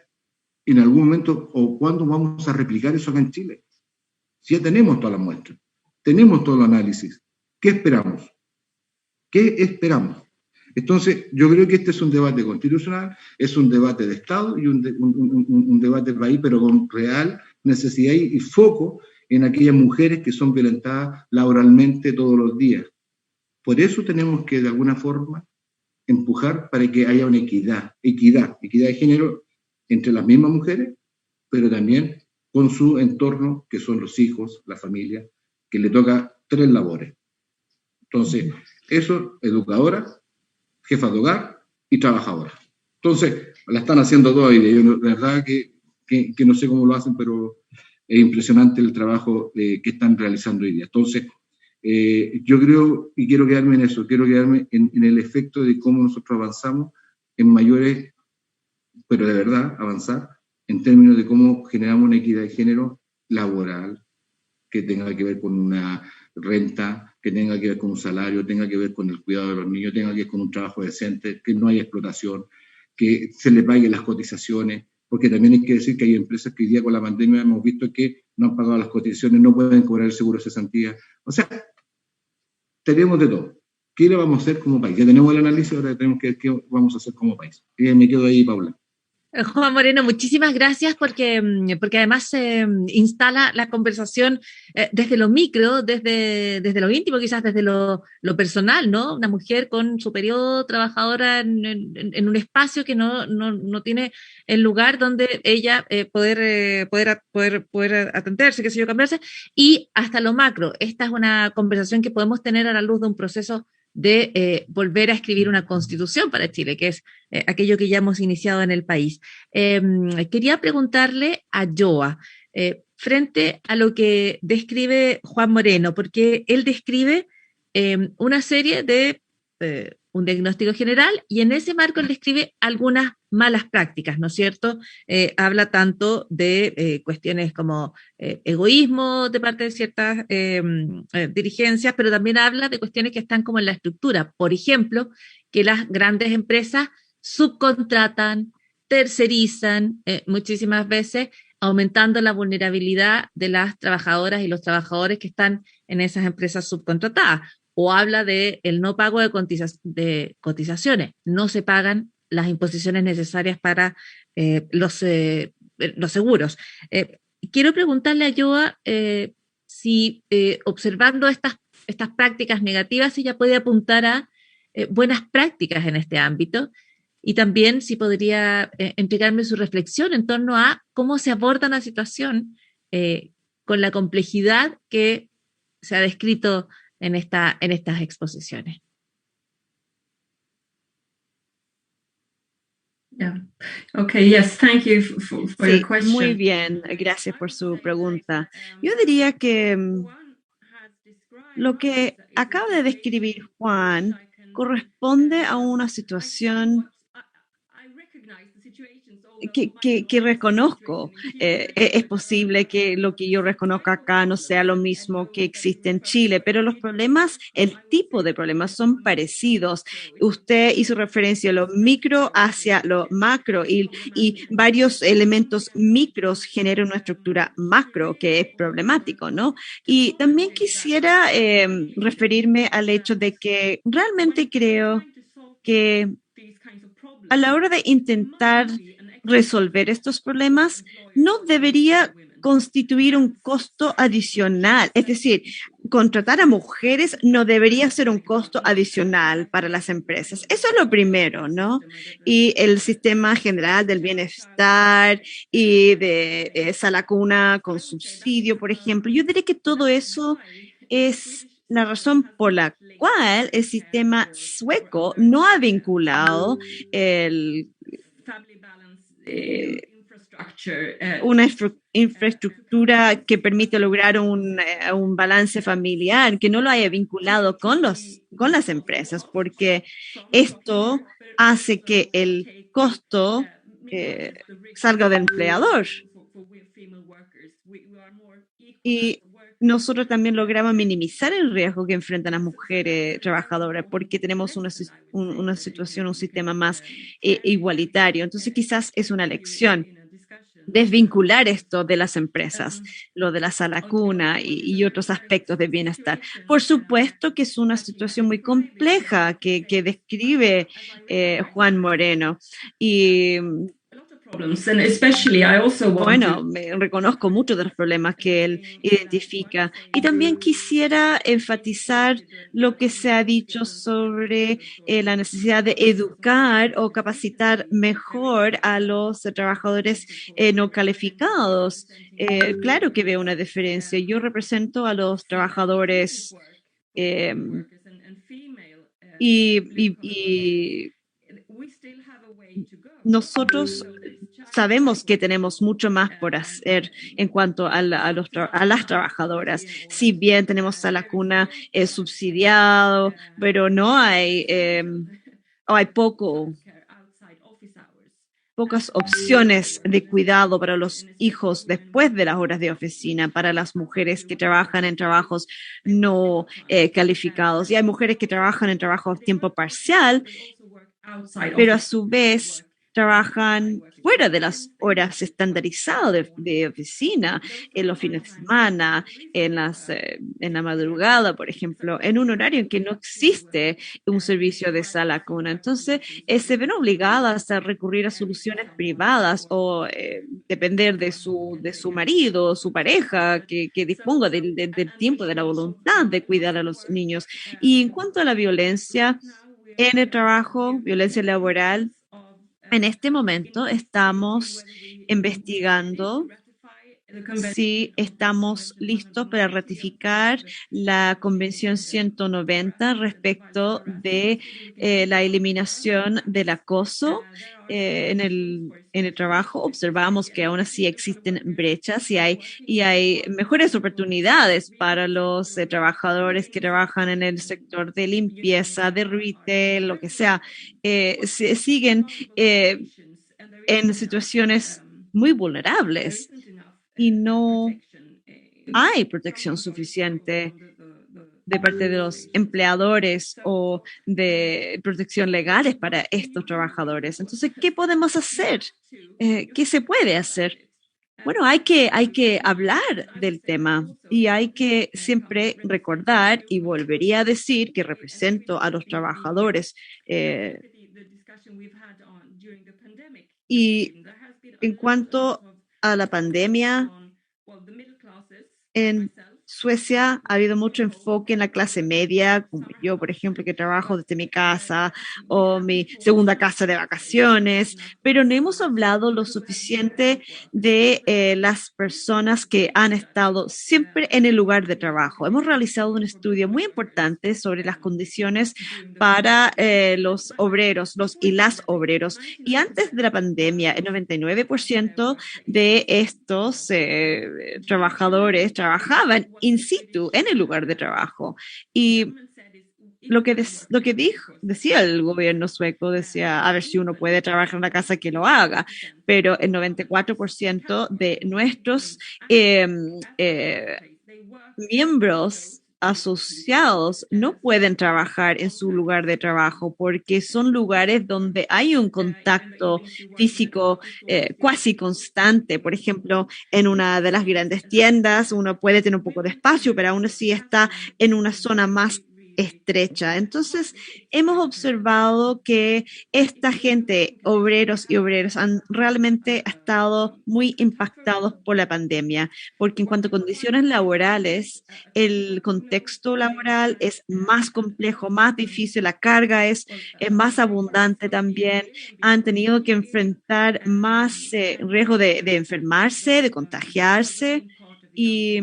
en algún momento, o cuándo vamos a replicar eso acá en Chile. Si ya tenemos todas las muestras, tenemos todo el análisis. ¿Qué esperamos? ¿Qué esperamos? Entonces, yo creo que este es un debate constitucional, es un debate de Estado y un debate de país, pero con real necesidad y foco en aquellas mujeres que son violentadas laboralmente todos los días. Por eso tenemos que, de alguna forma, empujar para que haya una equidad de género entre las mismas mujeres, pero también con su entorno, que son los hijos, la familia, que le toca 3 labores. Entonces, eso, educadora, jefa de hogar y trabajadora. Entonces, la están haciendo todo y de verdad que no sé cómo lo hacen, pero es impresionante el trabajo que están realizando hoy día. Entonces, yo creo, y quiero quedarme en eso, quiero quedarme en el efecto de cómo nosotros avanzamos en mayores, pero de verdad avanzar en términos de cómo generamos una equidad de género laboral, que tenga que ver con una renta, que tenga que ver con un salario, tenga que ver con el cuidado de los niños, tenga que ver con un trabajo decente, que no haya explotación, que se le paguen las cotizaciones, porque también hay que decir que hay empresas que hoy día con la pandemia hemos visto que no han pagado las cotizaciones, no pueden cobrar el seguro de cesantía. O sea, tenemos de todo. ¿Qué le vamos a hacer como país? Ya tenemos el análisis, ahora tenemos que ver qué vamos a hacer como país. Y me quedo ahí, Paula.
Juan Moreno, muchísimas gracias porque además instala la conversación desde lo micro, desde lo íntimo, quizás desde lo personal, ¿no? Una mujer con su periodo trabajadora en un espacio que no tiene el lugar donde ella poder atenderse, qué sé yo, cambiarse, y hasta lo macro. Esta es una conversación que podemos tener a la luz de un proceso de volver a escribir una constitución para Chile, que es aquello que ya hemos iniciado en el país. Quería preguntarle a Yoa, frente a lo que describe Juan Moreno, porque él describe una serie de un diagnóstico general y en ese marco él describe algunas malas prácticas, ¿no es cierto? Habla tanto de cuestiones como egoísmo de parte de ciertas dirigencias, pero también habla de cuestiones que están como en la estructura. Por ejemplo, que las grandes empresas subcontratan, tercerizan muchísimas veces, aumentando la vulnerabilidad de las trabajadoras y los trabajadores que están en esas empresas subcontratadas. O habla de el no pago de cotizaciones. No se pagan las imposiciones necesarias para los seguros. Quiero preguntarle a Yoa si observando estas prácticas negativas ella puede apuntar a buenas prácticas en este ámbito y también si podría entregarme su reflexión en torno a cómo se aborda la situación con la complejidad que se ha descrito en estas exposiciones.
Yeah. Okay, yes, thank you for your question.
Muy bien, gracias por su pregunta. Yo diría que lo que acaba de describir Juan corresponde a una situación que reconozco. Es posible que lo que yo reconozca acá no sea lo mismo que existe en Chile, pero los problemas, el tipo de problemas son parecidos. Usted hizo referencia a lo micro hacia lo macro y varios elementos micros generan una estructura macro que es problemático, ¿no? Y también quisiera referirme al hecho de que realmente creo que a la hora de intentar resolver estos problemas, no debería constituir un costo adicional. Es decir, contratar a mujeres no debería ser un costo adicional para las empresas. Eso es lo primero, ¿no? Y el sistema general del bienestar y de sala cuna con subsidio, por ejemplo. Yo diría que todo eso es la razón por la cual el sistema sueco no ha vinculado una infraestructura que permite lograr un balance familiar, que no lo haya vinculado con las empresas, porque esto hace que el costo salga del empleador. Y nosotros también logramos minimizar el riesgo que enfrentan las mujeres trabajadoras porque tenemos una situación, un sistema más igualitario. Entonces quizás es una lección desvincular esto de las empresas, lo de la sala cuna y otros aspectos de bienestar. Por supuesto que es una situación muy compleja que describe Juan Moreno y bueno, me reconozco muchos de los problemas que él identifica y también quisiera enfatizar lo que se ha dicho sobre la necesidad de educar o capacitar mejor a los trabajadores no calificados. Claro que veo una diferencia. Yo represento a los trabajadores y nosotros sabemos que tenemos mucho más por hacer en cuanto a las trabajadoras. Si bien tenemos a la cuna subsidiado, pero no hay, hay pocas opciones de cuidado para los hijos después de las horas de oficina, para las mujeres que trabajan en trabajos no calificados. Y hay mujeres que trabajan en trabajos a tiempo parcial, pero a su vez trabajan fuera de las horas estandarizadas de oficina, en los fines de semana, en la madrugada, por ejemplo, en un horario en que no existe un servicio de sala cuna. Entonces, se ven obligadas a recurrir a soluciones privadas o depender de su marido, su pareja, que disponga del tiempo, de la voluntad de cuidar a los niños. Y en cuanto a la violencia en el trabajo, violencia laboral, en este momento estamos investigando si estamos listos para ratificar la Convención 190 respecto de la eliminación del acoso en el trabajo. Observamos que aún así existen brechas y hay mejores oportunidades para los trabajadores que trabajan en el sector de limpieza, de retail, lo que sea. Siguen en situaciones muy vulnerables y no hay protección suficiente de parte de los empleadores o de protección legales para estos trabajadores. Entonces, ¿qué podemos hacer? ¿Qué se puede hacer? Bueno, hay que hablar del tema y hay que siempre recordar, y volvería a decir que represento a los trabajadores y en cuanto a la pandemia, en Suecia ha habido mucho enfoque en la clase media, como yo, por ejemplo, que trabajo desde mi casa o mi segunda casa de vacaciones, pero no hemos hablado lo suficiente de las personas que han estado siempre en el lugar de trabajo. Hemos realizado un estudio muy importante sobre las condiciones para los obreros, los y las obreros, y antes de la pandemia, el 99% de estos trabajadores trabajaban in situ en el lugar de trabajo. Y lo que decía el gobierno sueco, decía, a ver, si uno puede trabajar en la casa, que lo haga, pero el 94% de nuestros miembros asociados no pueden trabajar en su lugar de trabajo porque son lugares donde hay un contacto físico casi constante. Por ejemplo, en una de las grandes tiendas uno puede tener un poco de espacio, pero aún así está en una zona más estrecha. Entonces, hemos observado que esta gente, obreros y obreras, han realmente estado muy impactados por la pandemia, porque en cuanto a condiciones laborales, el contexto laboral es más complejo, más difícil, la carga es más abundante también, han tenido que enfrentar más riesgo de enfermarse, de contagiarse, y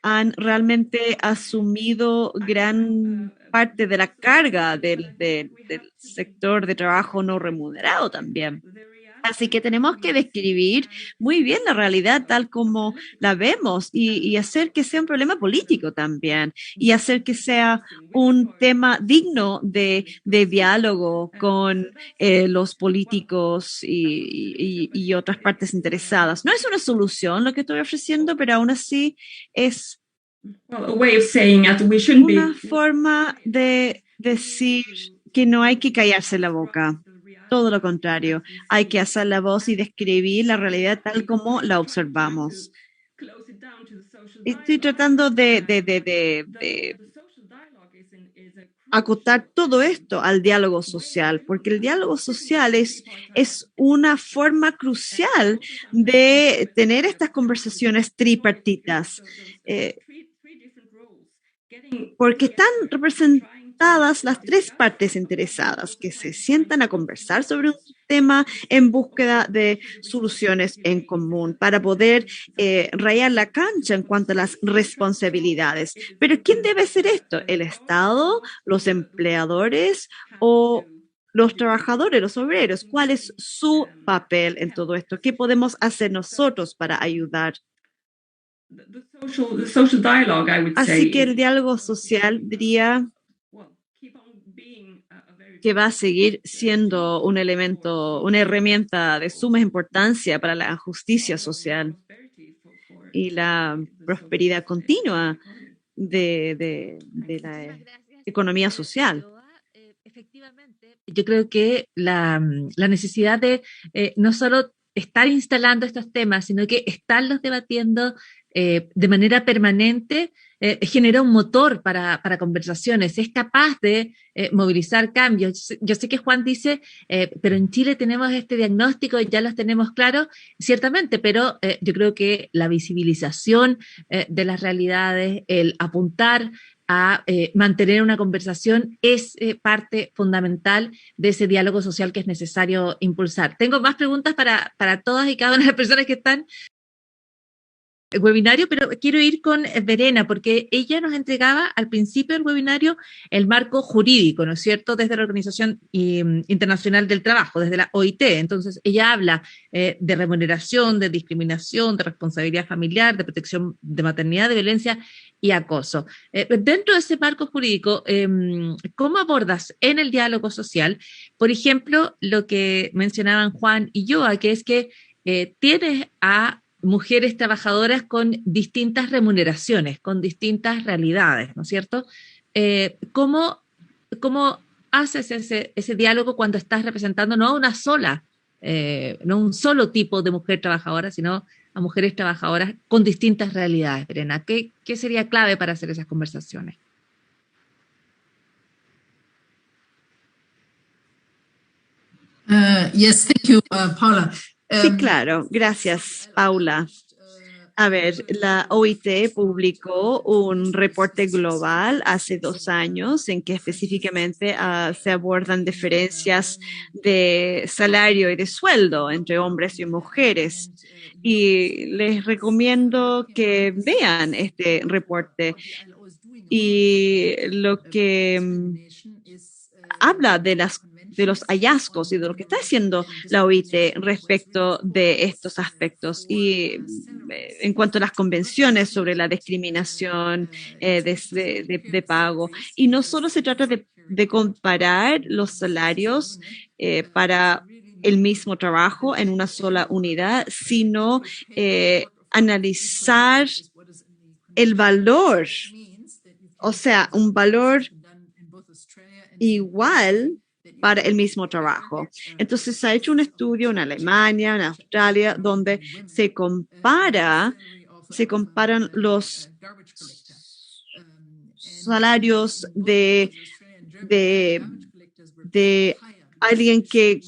han realmente asumido gran parte de la carga del sector de trabajo no remunerado también. Así que tenemos que describir muy bien la realidad tal como la vemos y hacer que sea un problema político también y hacer que sea un tema digno de diálogo con los políticos y otras partes interesadas. No es una solución lo que estoy ofreciendo, pero aún así es una forma de decir que no hay que callarse la boca. Todo lo contrario, hay que hacer la voz y describir la realidad tal como la observamos. Estoy tratando de acotar todo esto al diálogo social, porque el diálogo social es una forma crucial de tener estas conversaciones tripartitas, porque están juntadas las tres partes interesadas que se sientan a conversar sobre un tema en búsqueda de soluciones en común para poder rayar la cancha en cuanto a las responsabilidades. Pero ¿quién debe hacer esto? ¿El Estado? ¿Los empleadores? ¿O los trabajadores, los obreros? ¿Cuál es su papel en todo esto? ¿Qué podemos hacer nosotros para ayudar? Así que el diálogo social, diría, que va a seguir siendo un elemento, una herramienta de suma importancia para la justicia social y la prosperidad continua de la economía social.
Efectivamente, yo creo que la necesidad de no solo estar instalando estos temas, sino que estarlos debatiendo de manera permanente genera un motor para conversaciones, es capaz de movilizar cambios. Yo sé que Juan dice, pero en Chile tenemos este diagnóstico, ya los tenemos claros, ciertamente, pero yo creo que la visibilización de las realidades, el apuntar a mantener una conversación es parte fundamental de ese diálogo social que es necesario impulsar. Tengo más preguntas para todas y cada una de las personas que están el webinario, pero quiero ir con Verena, porque ella nos entregaba al principio del webinario el marco jurídico, ¿no es cierto?, desde la Organización Internacional del Trabajo, desde la OIT. Entonces, ella habla de remuneración, de discriminación, de responsabilidad familiar, de protección de maternidad, de violencia y acoso. Dentro de ese marco jurídico, ¿cómo abordas en el diálogo social, por ejemplo, lo que mencionaban Juan y Joa, que es que tienes a mujeres trabajadoras con distintas remuneraciones, con distintas realidades, ¿no es cierto? ¿Cómo haces ese diálogo cuando estás representando no a una sola, no un solo tipo de mujer trabajadora, sino a mujeres trabajadoras con distintas realidades, Verena? ¿Qué sería clave para hacer esas conversaciones?
Yes, thank you, Paula.
Sí, claro. Gracias, Paula. A ver, la OIT publicó un reporte global hace 2 años en que específicamente se abordan diferencias de salario y de sueldo entre hombres y mujeres. Y les recomiendo que vean este reporte y lo que habla de los hallazgos y de lo que está haciendo la OIT respecto de estos aspectos. Y en cuanto a las convenciones sobre la discriminación de pago. Y no solo se trata de comparar los salarios para el mismo trabajo en una sola unidad, sino analizar el valor, o sea, un valor igual para el mismo trabajo. Entonces se ha hecho un estudio en Alemania, en Australia, donde se comparan los salarios de alguien que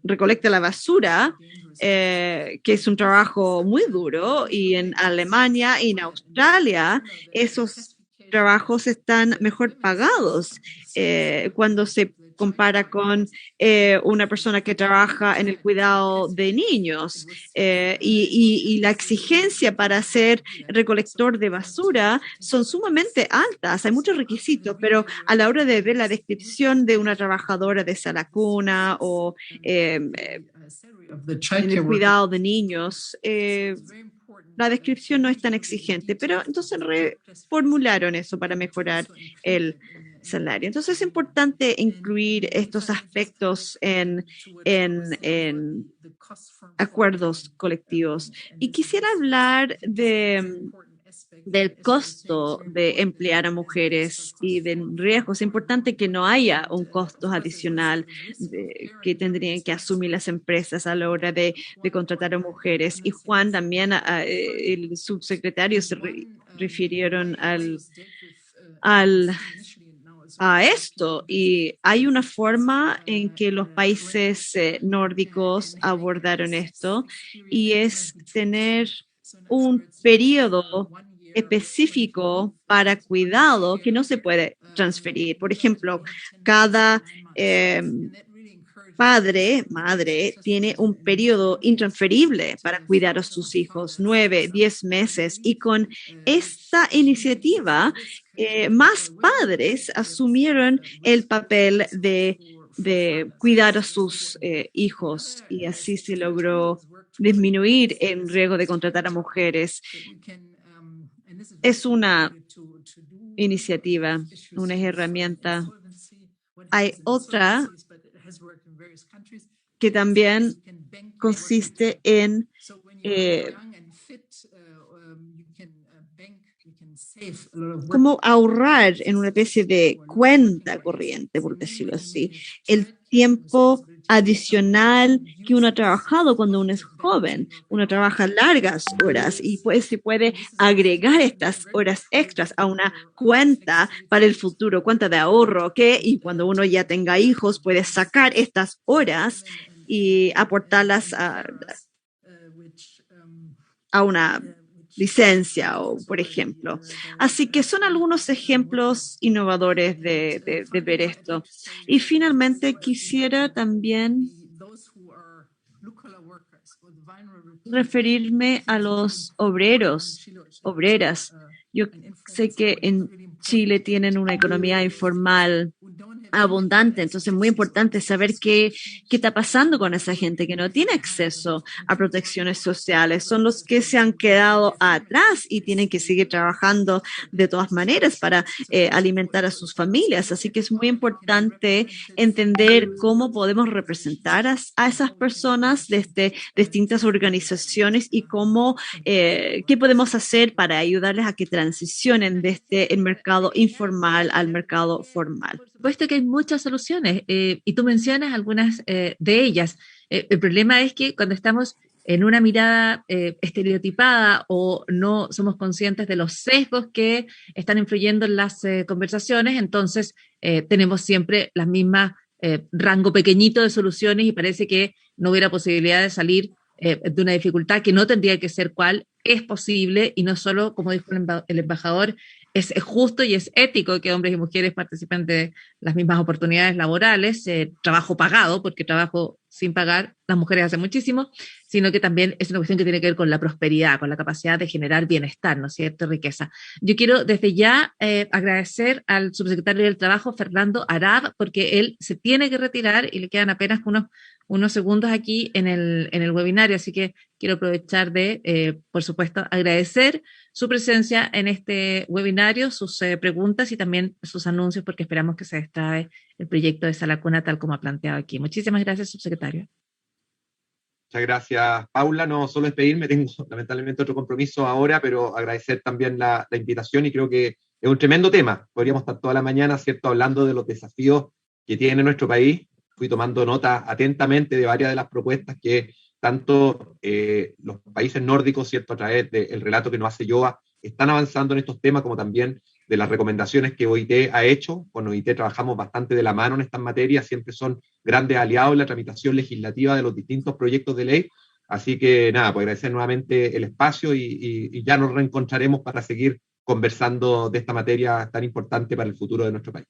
recolecta la basura, que es un trabajo muy duro, y en Alemania y en Australia esos trabajos están mejor pagados cuando se compara con una persona que trabaja en el cuidado de niños y la exigencia para ser recolector de basura son sumamente altas, hay muchos requisitos, pero a la hora de ver la descripción de una trabajadora de sala cuna o en el cuidado de niños, la descripción no es tan exigente, pero entonces reformularon eso para mejorar el salario. Entonces es importante incluir estos aspectos en acuerdos colectivos. Y quisiera hablar del costo de emplear a mujeres y del riesgo. Es importante que no haya un costo adicional que tendrían que asumir las empresas a la hora de contratar a mujeres. Y Juan también, el subsecretario, se refirieron a esto, y hay una forma en que los países nórdicos abordaron esto, y es tener un periodo específico para cuidado que no se puede transferir. Por ejemplo, cada madre tiene un periodo intransferible para cuidar a sus hijos, 9, 10 meses, y con esta iniciativa más padres asumieron el papel de cuidar a sus hijos, y así se logró disminuir el riesgo de contratar a mujeres. Es una iniciativa, una herramienta. Hay otra que también consiste en cómo ahorrar en una especie de cuenta corriente, por decirlo así, el tiempo adicional que uno ha trabajado cuando uno es joven. Uno trabaja largas horas y pues se puede agregar estas horas extras a una cuenta para el futuro, cuenta de ahorro, y cuando uno ya tenga hijos puede sacar estas horas y aportarlas a una licencia, o por ejemplo. Así que son algunos ejemplos innovadores de ver esto. Y finalmente quisiera también referirme a los obreras. Yo sé que en Chile tienen una economía informal abundante, entonces es muy importante saber qué está pasando con esa gente que no tiene acceso a protecciones sociales. Son los que se han quedado atrás y tienen que seguir trabajando de todas maneras para alimentar a sus familias. Así que es muy importante entender cómo podemos representar a esas personas desde distintas organizaciones y qué podemos hacer para ayudarles a que transicionen desde el mercado informal al mercado formal.
Por supuesto que hay muchas soluciones y tú mencionas algunas de ellas. El problema es que cuando estamos en una mirada estereotipada o no somos conscientes de los sesgos que están influyendo en las conversaciones, entonces tenemos siempre las mismas rango pequeñito de soluciones y parece que no hubiera posibilidad de salir de una dificultad que no tendría que ser cual es posible, y no solo, como dijo el embajador, es justo y es ético que hombres y mujeres participen de las mismas oportunidades laborales, trabajo pagado, porque trabajo sin pagar las mujeres hacen muchísimo, sino que también es una cuestión que tiene que ver con la prosperidad, con la capacidad de generar bienestar, ¿no es cierto?, riqueza. Yo quiero desde ya agradecer al subsecretario del Trabajo, Fernando Arab, porque él se tiene que retirar y le quedan apenas unos segundos aquí en el webinario, así que quiero aprovechar de, por supuesto, agradecer su presencia en este webinario, sus preguntas y también sus anuncios, porque esperamos que se destrabe el proyecto de Sala Cuna tal como ha planteado aquí. Muchísimas gracias, subsecretario.
Muchas gracias, Paula. No solo despedirme, tengo lamentablemente otro compromiso ahora, pero agradecer también la invitación, y creo que es un tremendo tema. Podríamos estar toda la mañana, ¿cierto?, hablando de los desafíos que tiene nuestro país. Fui tomando nota atentamente de varias de las propuestas que tanto los países nórdicos, ¿cierto?, a través del relato que nos hace Yoa, están avanzando en estos temas, como también de las recomendaciones que OIT ha hecho. Con OIT trabajamos bastante de la mano en estas materias, siempre son grandes aliados en la tramitación legislativa de los distintos proyectos de ley. Así que nada, pues agradecer nuevamente el espacio y ya nos reencontraremos para seguir conversando de esta materia tan importante para el futuro de nuestro país.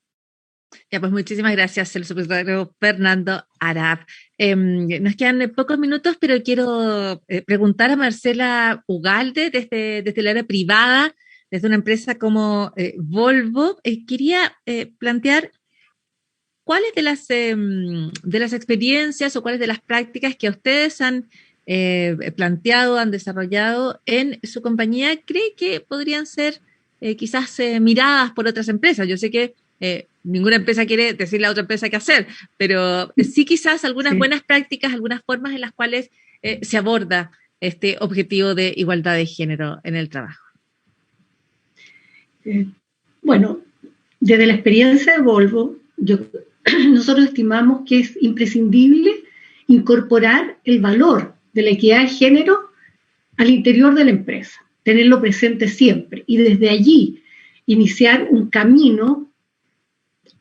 Ya, pues muchísimas gracias, el subsecretario Fernando Arab. Nos quedan pocos minutos, pero quiero preguntar a Marcela Ugalde desde el área privada, desde una empresa como Volvo. Quería plantear cuáles de las experiencias o cuáles de las prácticas que ustedes han planteado, han desarrollado en su compañía, cree que podrían ser quizás miradas por otras empresas. Yo sé que ninguna empresa quiere decirle a otra empresa qué hacer, pero sí quizás algunas buenas prácticas, algunas formas en las cuales se aborda este objetivo de igualdad de género en el trabajo.
Bueno, desde la experiencia de Volvo, nosotros estimamos que es imprescindible incorporar el valor de la equidad de género al interior de la empresa, tenerlo presente siempre y desde allí iniciar un camino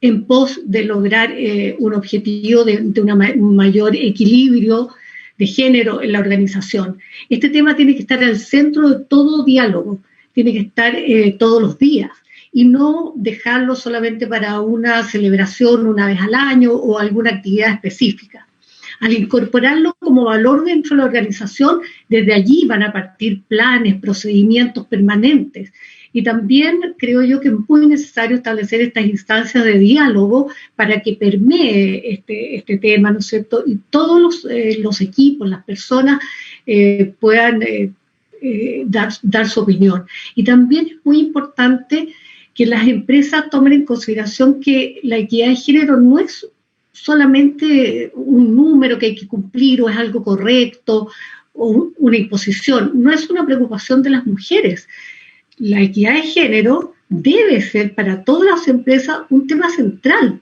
en pos de lograr un objetivo de un mayor equilibrio de género en la organización. Este tema tiene que estar al centro de todo diálogo. tiene que estar todos los días y no dejarlo solamente para una celebración una vez al año o alguna actividad específica. Al incorporarlo como valor dentro de la organización, desde allí van a partir planes, procedimientos permanentes. Y también creo yo que es muy necesario establecer estas instancias de diálogo para que permee este tema, ¿no es cierto? Y todos los equipos, las personas puedan dar su opinión. Y también es muy importante que las empresas tomen en consideración que la equidad de género no es solamente un número que hay que cumplir o es algo correcto o una imposición, no es una preocupación de las mujeres. La equidad de género debe ser para todas las empresas un tema central,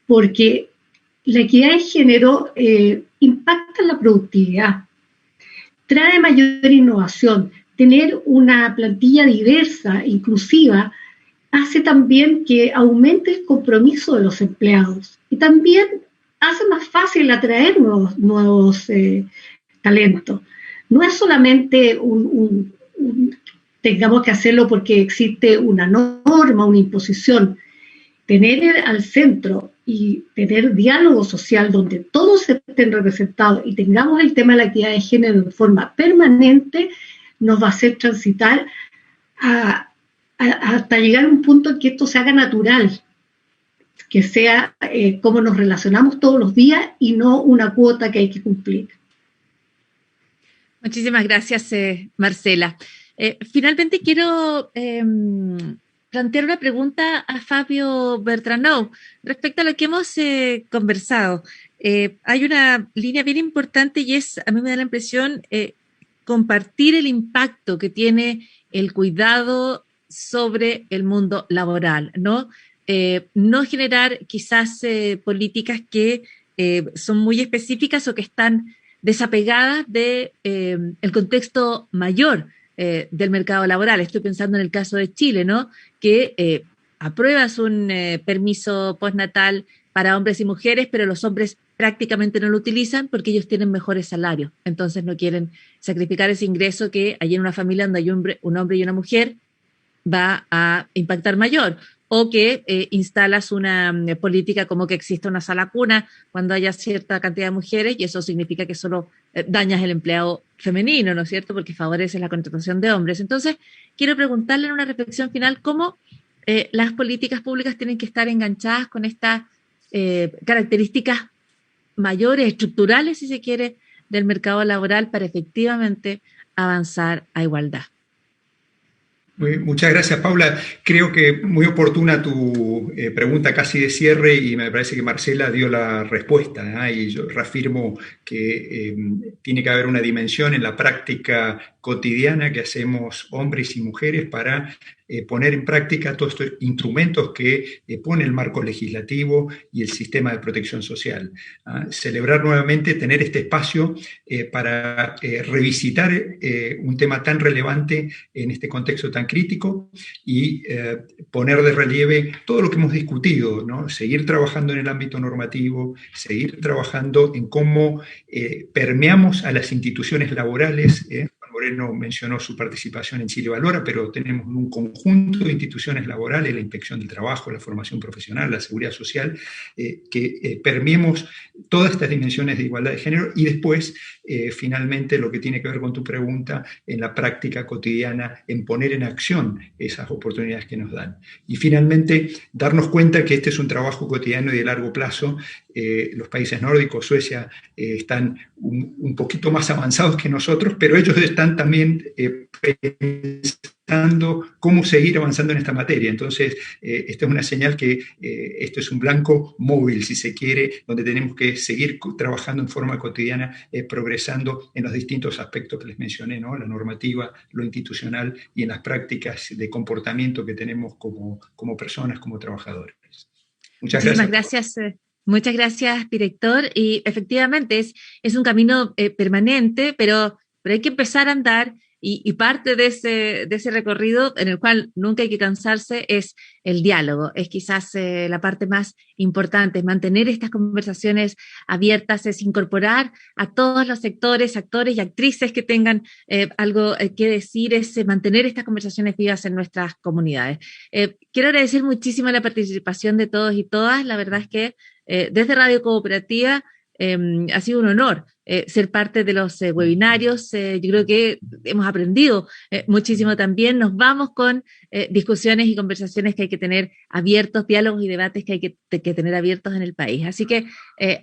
porque la equidad de género impacta en la productividad, trae mayor innovación. Tener una plantilla diversa, inclusiva, hace también que aumente el compromiso de los empleados y también hace más fácil atraer nuevos talentos. No es solamente tengamos que hacerlo porque existe una norma, una imposición. Tener al centro y tener diálogo social donde todos estén representados y tengamos el tema de la equidad de género en forma permanente nos va a hacer transitar hasta llegar a un punto en que esto se haga natural, que sea cómo nos relacionamos todos los días y no una cuota que hay que cumplir.
Muchísimas gracias, Marcela. Finalmente quiero plantear una pregunta a Fabio Bertranou respecto a lo que hemos conversado. Hay una línea bien importante y es, a mí me da la impresión, compartir el impacto que tiene el cuidado sobre el mundo laboral, ¿no? No generar quizás políticas que son muy específicas o que están desapegadas del contexto mayor del mercado laboral. Estoy pensando en el caso de Chile, ¿no? Que apruebas un permiso postnatal para hombres y mujeres, pero los hombres prácticamente no lo utilizan porque ellos tienen mejores salarios. Entonces no quieren sacrificar ese ingreso que hay en una familia donde hay un hombre y una mujer va a impactar mayor. O que instalas una política como que exista una sala cuna cuando haya cierta cantidad de mujeres y eso significa que solo dañas el empleado femenino, ¿no es cierto? Porque favoreces la contratación de hombres. Entonces, quiero preguntarle en una reflexión final cómo las políticas públicas tienen que estar enganchadas con estas características mayores, estructurales, si se quiere, del mercado laboral para efectivamente avanzar a igualdad.
Muchas gracias, Paula. Creo que muy oportuna tu pregunta casi de cierre y me parece que Marcela dio la respuesta, ¿eh? Y yo reafirmo que tiene que haber una dimensión en la práctica cotidiana que hacemos hombres y mujeres para poner en práctica todos estos instrumentos que pone el marco legislativo y el sistema de protección social. Celebrar nuevamente, tener este espacio para revisitar un tema tan relevante en este contexto tan crítico y poner de relieve todo lo que hemos discutido, ¿no? Seguir trabajando en el ámbito normativo, seguir trabajando en cómo permeamos a las instituciones laborales. Moreno mencionó su participación en Chile Valora, pero tenemos un conjunto de instituciones laborales, la inspección del trabajo, la formación profesional, la seguridad social, que permeemos todas estas dimensiones de igualdad de género y después, finalmente, lo que tiene que ver con tu pregunta, en la práctica cotidiana, en poner en acción esas oportunidades que nos dan. Y finalmente, darnos cuenta que este es un trabajo cotidiano y de largo plazo. Los países nórdicos, Suecia, están un poquito más avanzados que nosotros, pero ellos están también pensando cómo seguir avanzando en esta materia. Entonces, esta es una señal que esto es un blanco móvil, si se quiere, donde tenemos que seguir trabajando en forma cotidiana, progresando en los distintos aspectos que les mencioné, ¿no? La normativa, lo institucional y en las prácticas de comportamiento que tenemos como personas, como trabajadores. Muchas gracias.
Muchas gracias, director. Y efectivamente es un camino permanente, pero hay que empezar a andar y parte de ese recorrido en el cual nunca hay que cansarse es el diálogo. Es quizás la parte más importante, es mantener estas conversaciones abiertas, es incorporar a todos los sectores, actores y actrices que tengan algo que decir, es mantener estas conversaciones vivas en nuestras comunidades. Quiero agradecer muchísimo la participación de todos y todas. La verdad es que desde Radio Cooperativa ha sido un honor ser parte de los webinarios. Yo creo que hemos aprendido muchísimo también. Nos vamos con discusiones y conversaciones que hay que tener abiertos, diálogos y debates que hay que tener abiertos en el país. Así que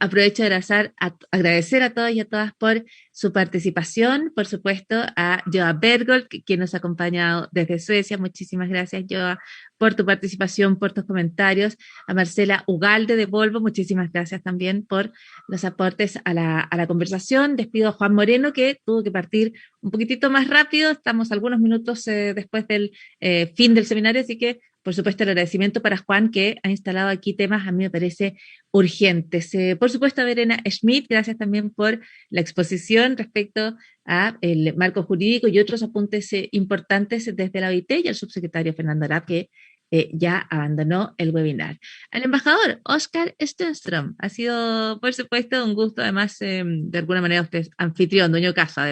aprovecho de agradecer a todos y a todas por su participación. Por supuesto, a Joa Bergold, quien nos ha acompañado desde Suecia. Muchísimas gracias, Joa, por tu participación, por tus comentarios. A Marcela Ugalde de Volvo, muchísimas gracias también por los aportes a la conversación. Despido a Juan Moreno, que tuvo que partir un poquitito más rápido. Estamos algunos minutos después del fin del seminario, así que, por supuesto, el agradecimiento para Juan, que ha instalado aquí temas, a mí me parece, urgentes. Por supuesto, a Verena Schmidt, gracias también por la exposición respecto a el marco jurídico y otros apuntes importantes desde la OIT, y al subsecretario Fernando Arap, que ya abandonó el webinar. Al embajador Oscar Stenström, ha sido, por supuesto, un gusto. Además, de alguna manera usted es anfitrión, dueño casa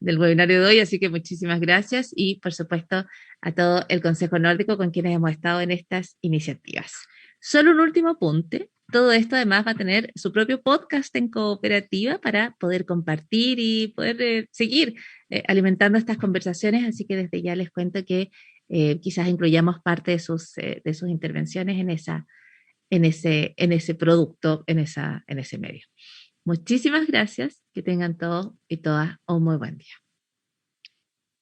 del webinario de hoy, así que muchísimas gracias, y por supuesto a todo el Consejo Nórdico con quienes hemos estado en estas iniciativas. Solo un último apunte. Todo esto además va a tener su propio podcast en Cooperativa para poder compartir y poder seguir alimentando estas conversaciones, así que desde ya les cuento que quizás incluyamos parte de sus intervenciones en ese producto, en ese medio. Muchísimas gracias, que tengan todos y todas un muy buen día.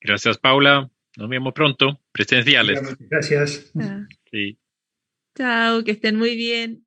Gracias, Paula. Nos vemos pronto, presenciales.
Gracias.
Sí.
Chao, que estén muy bien.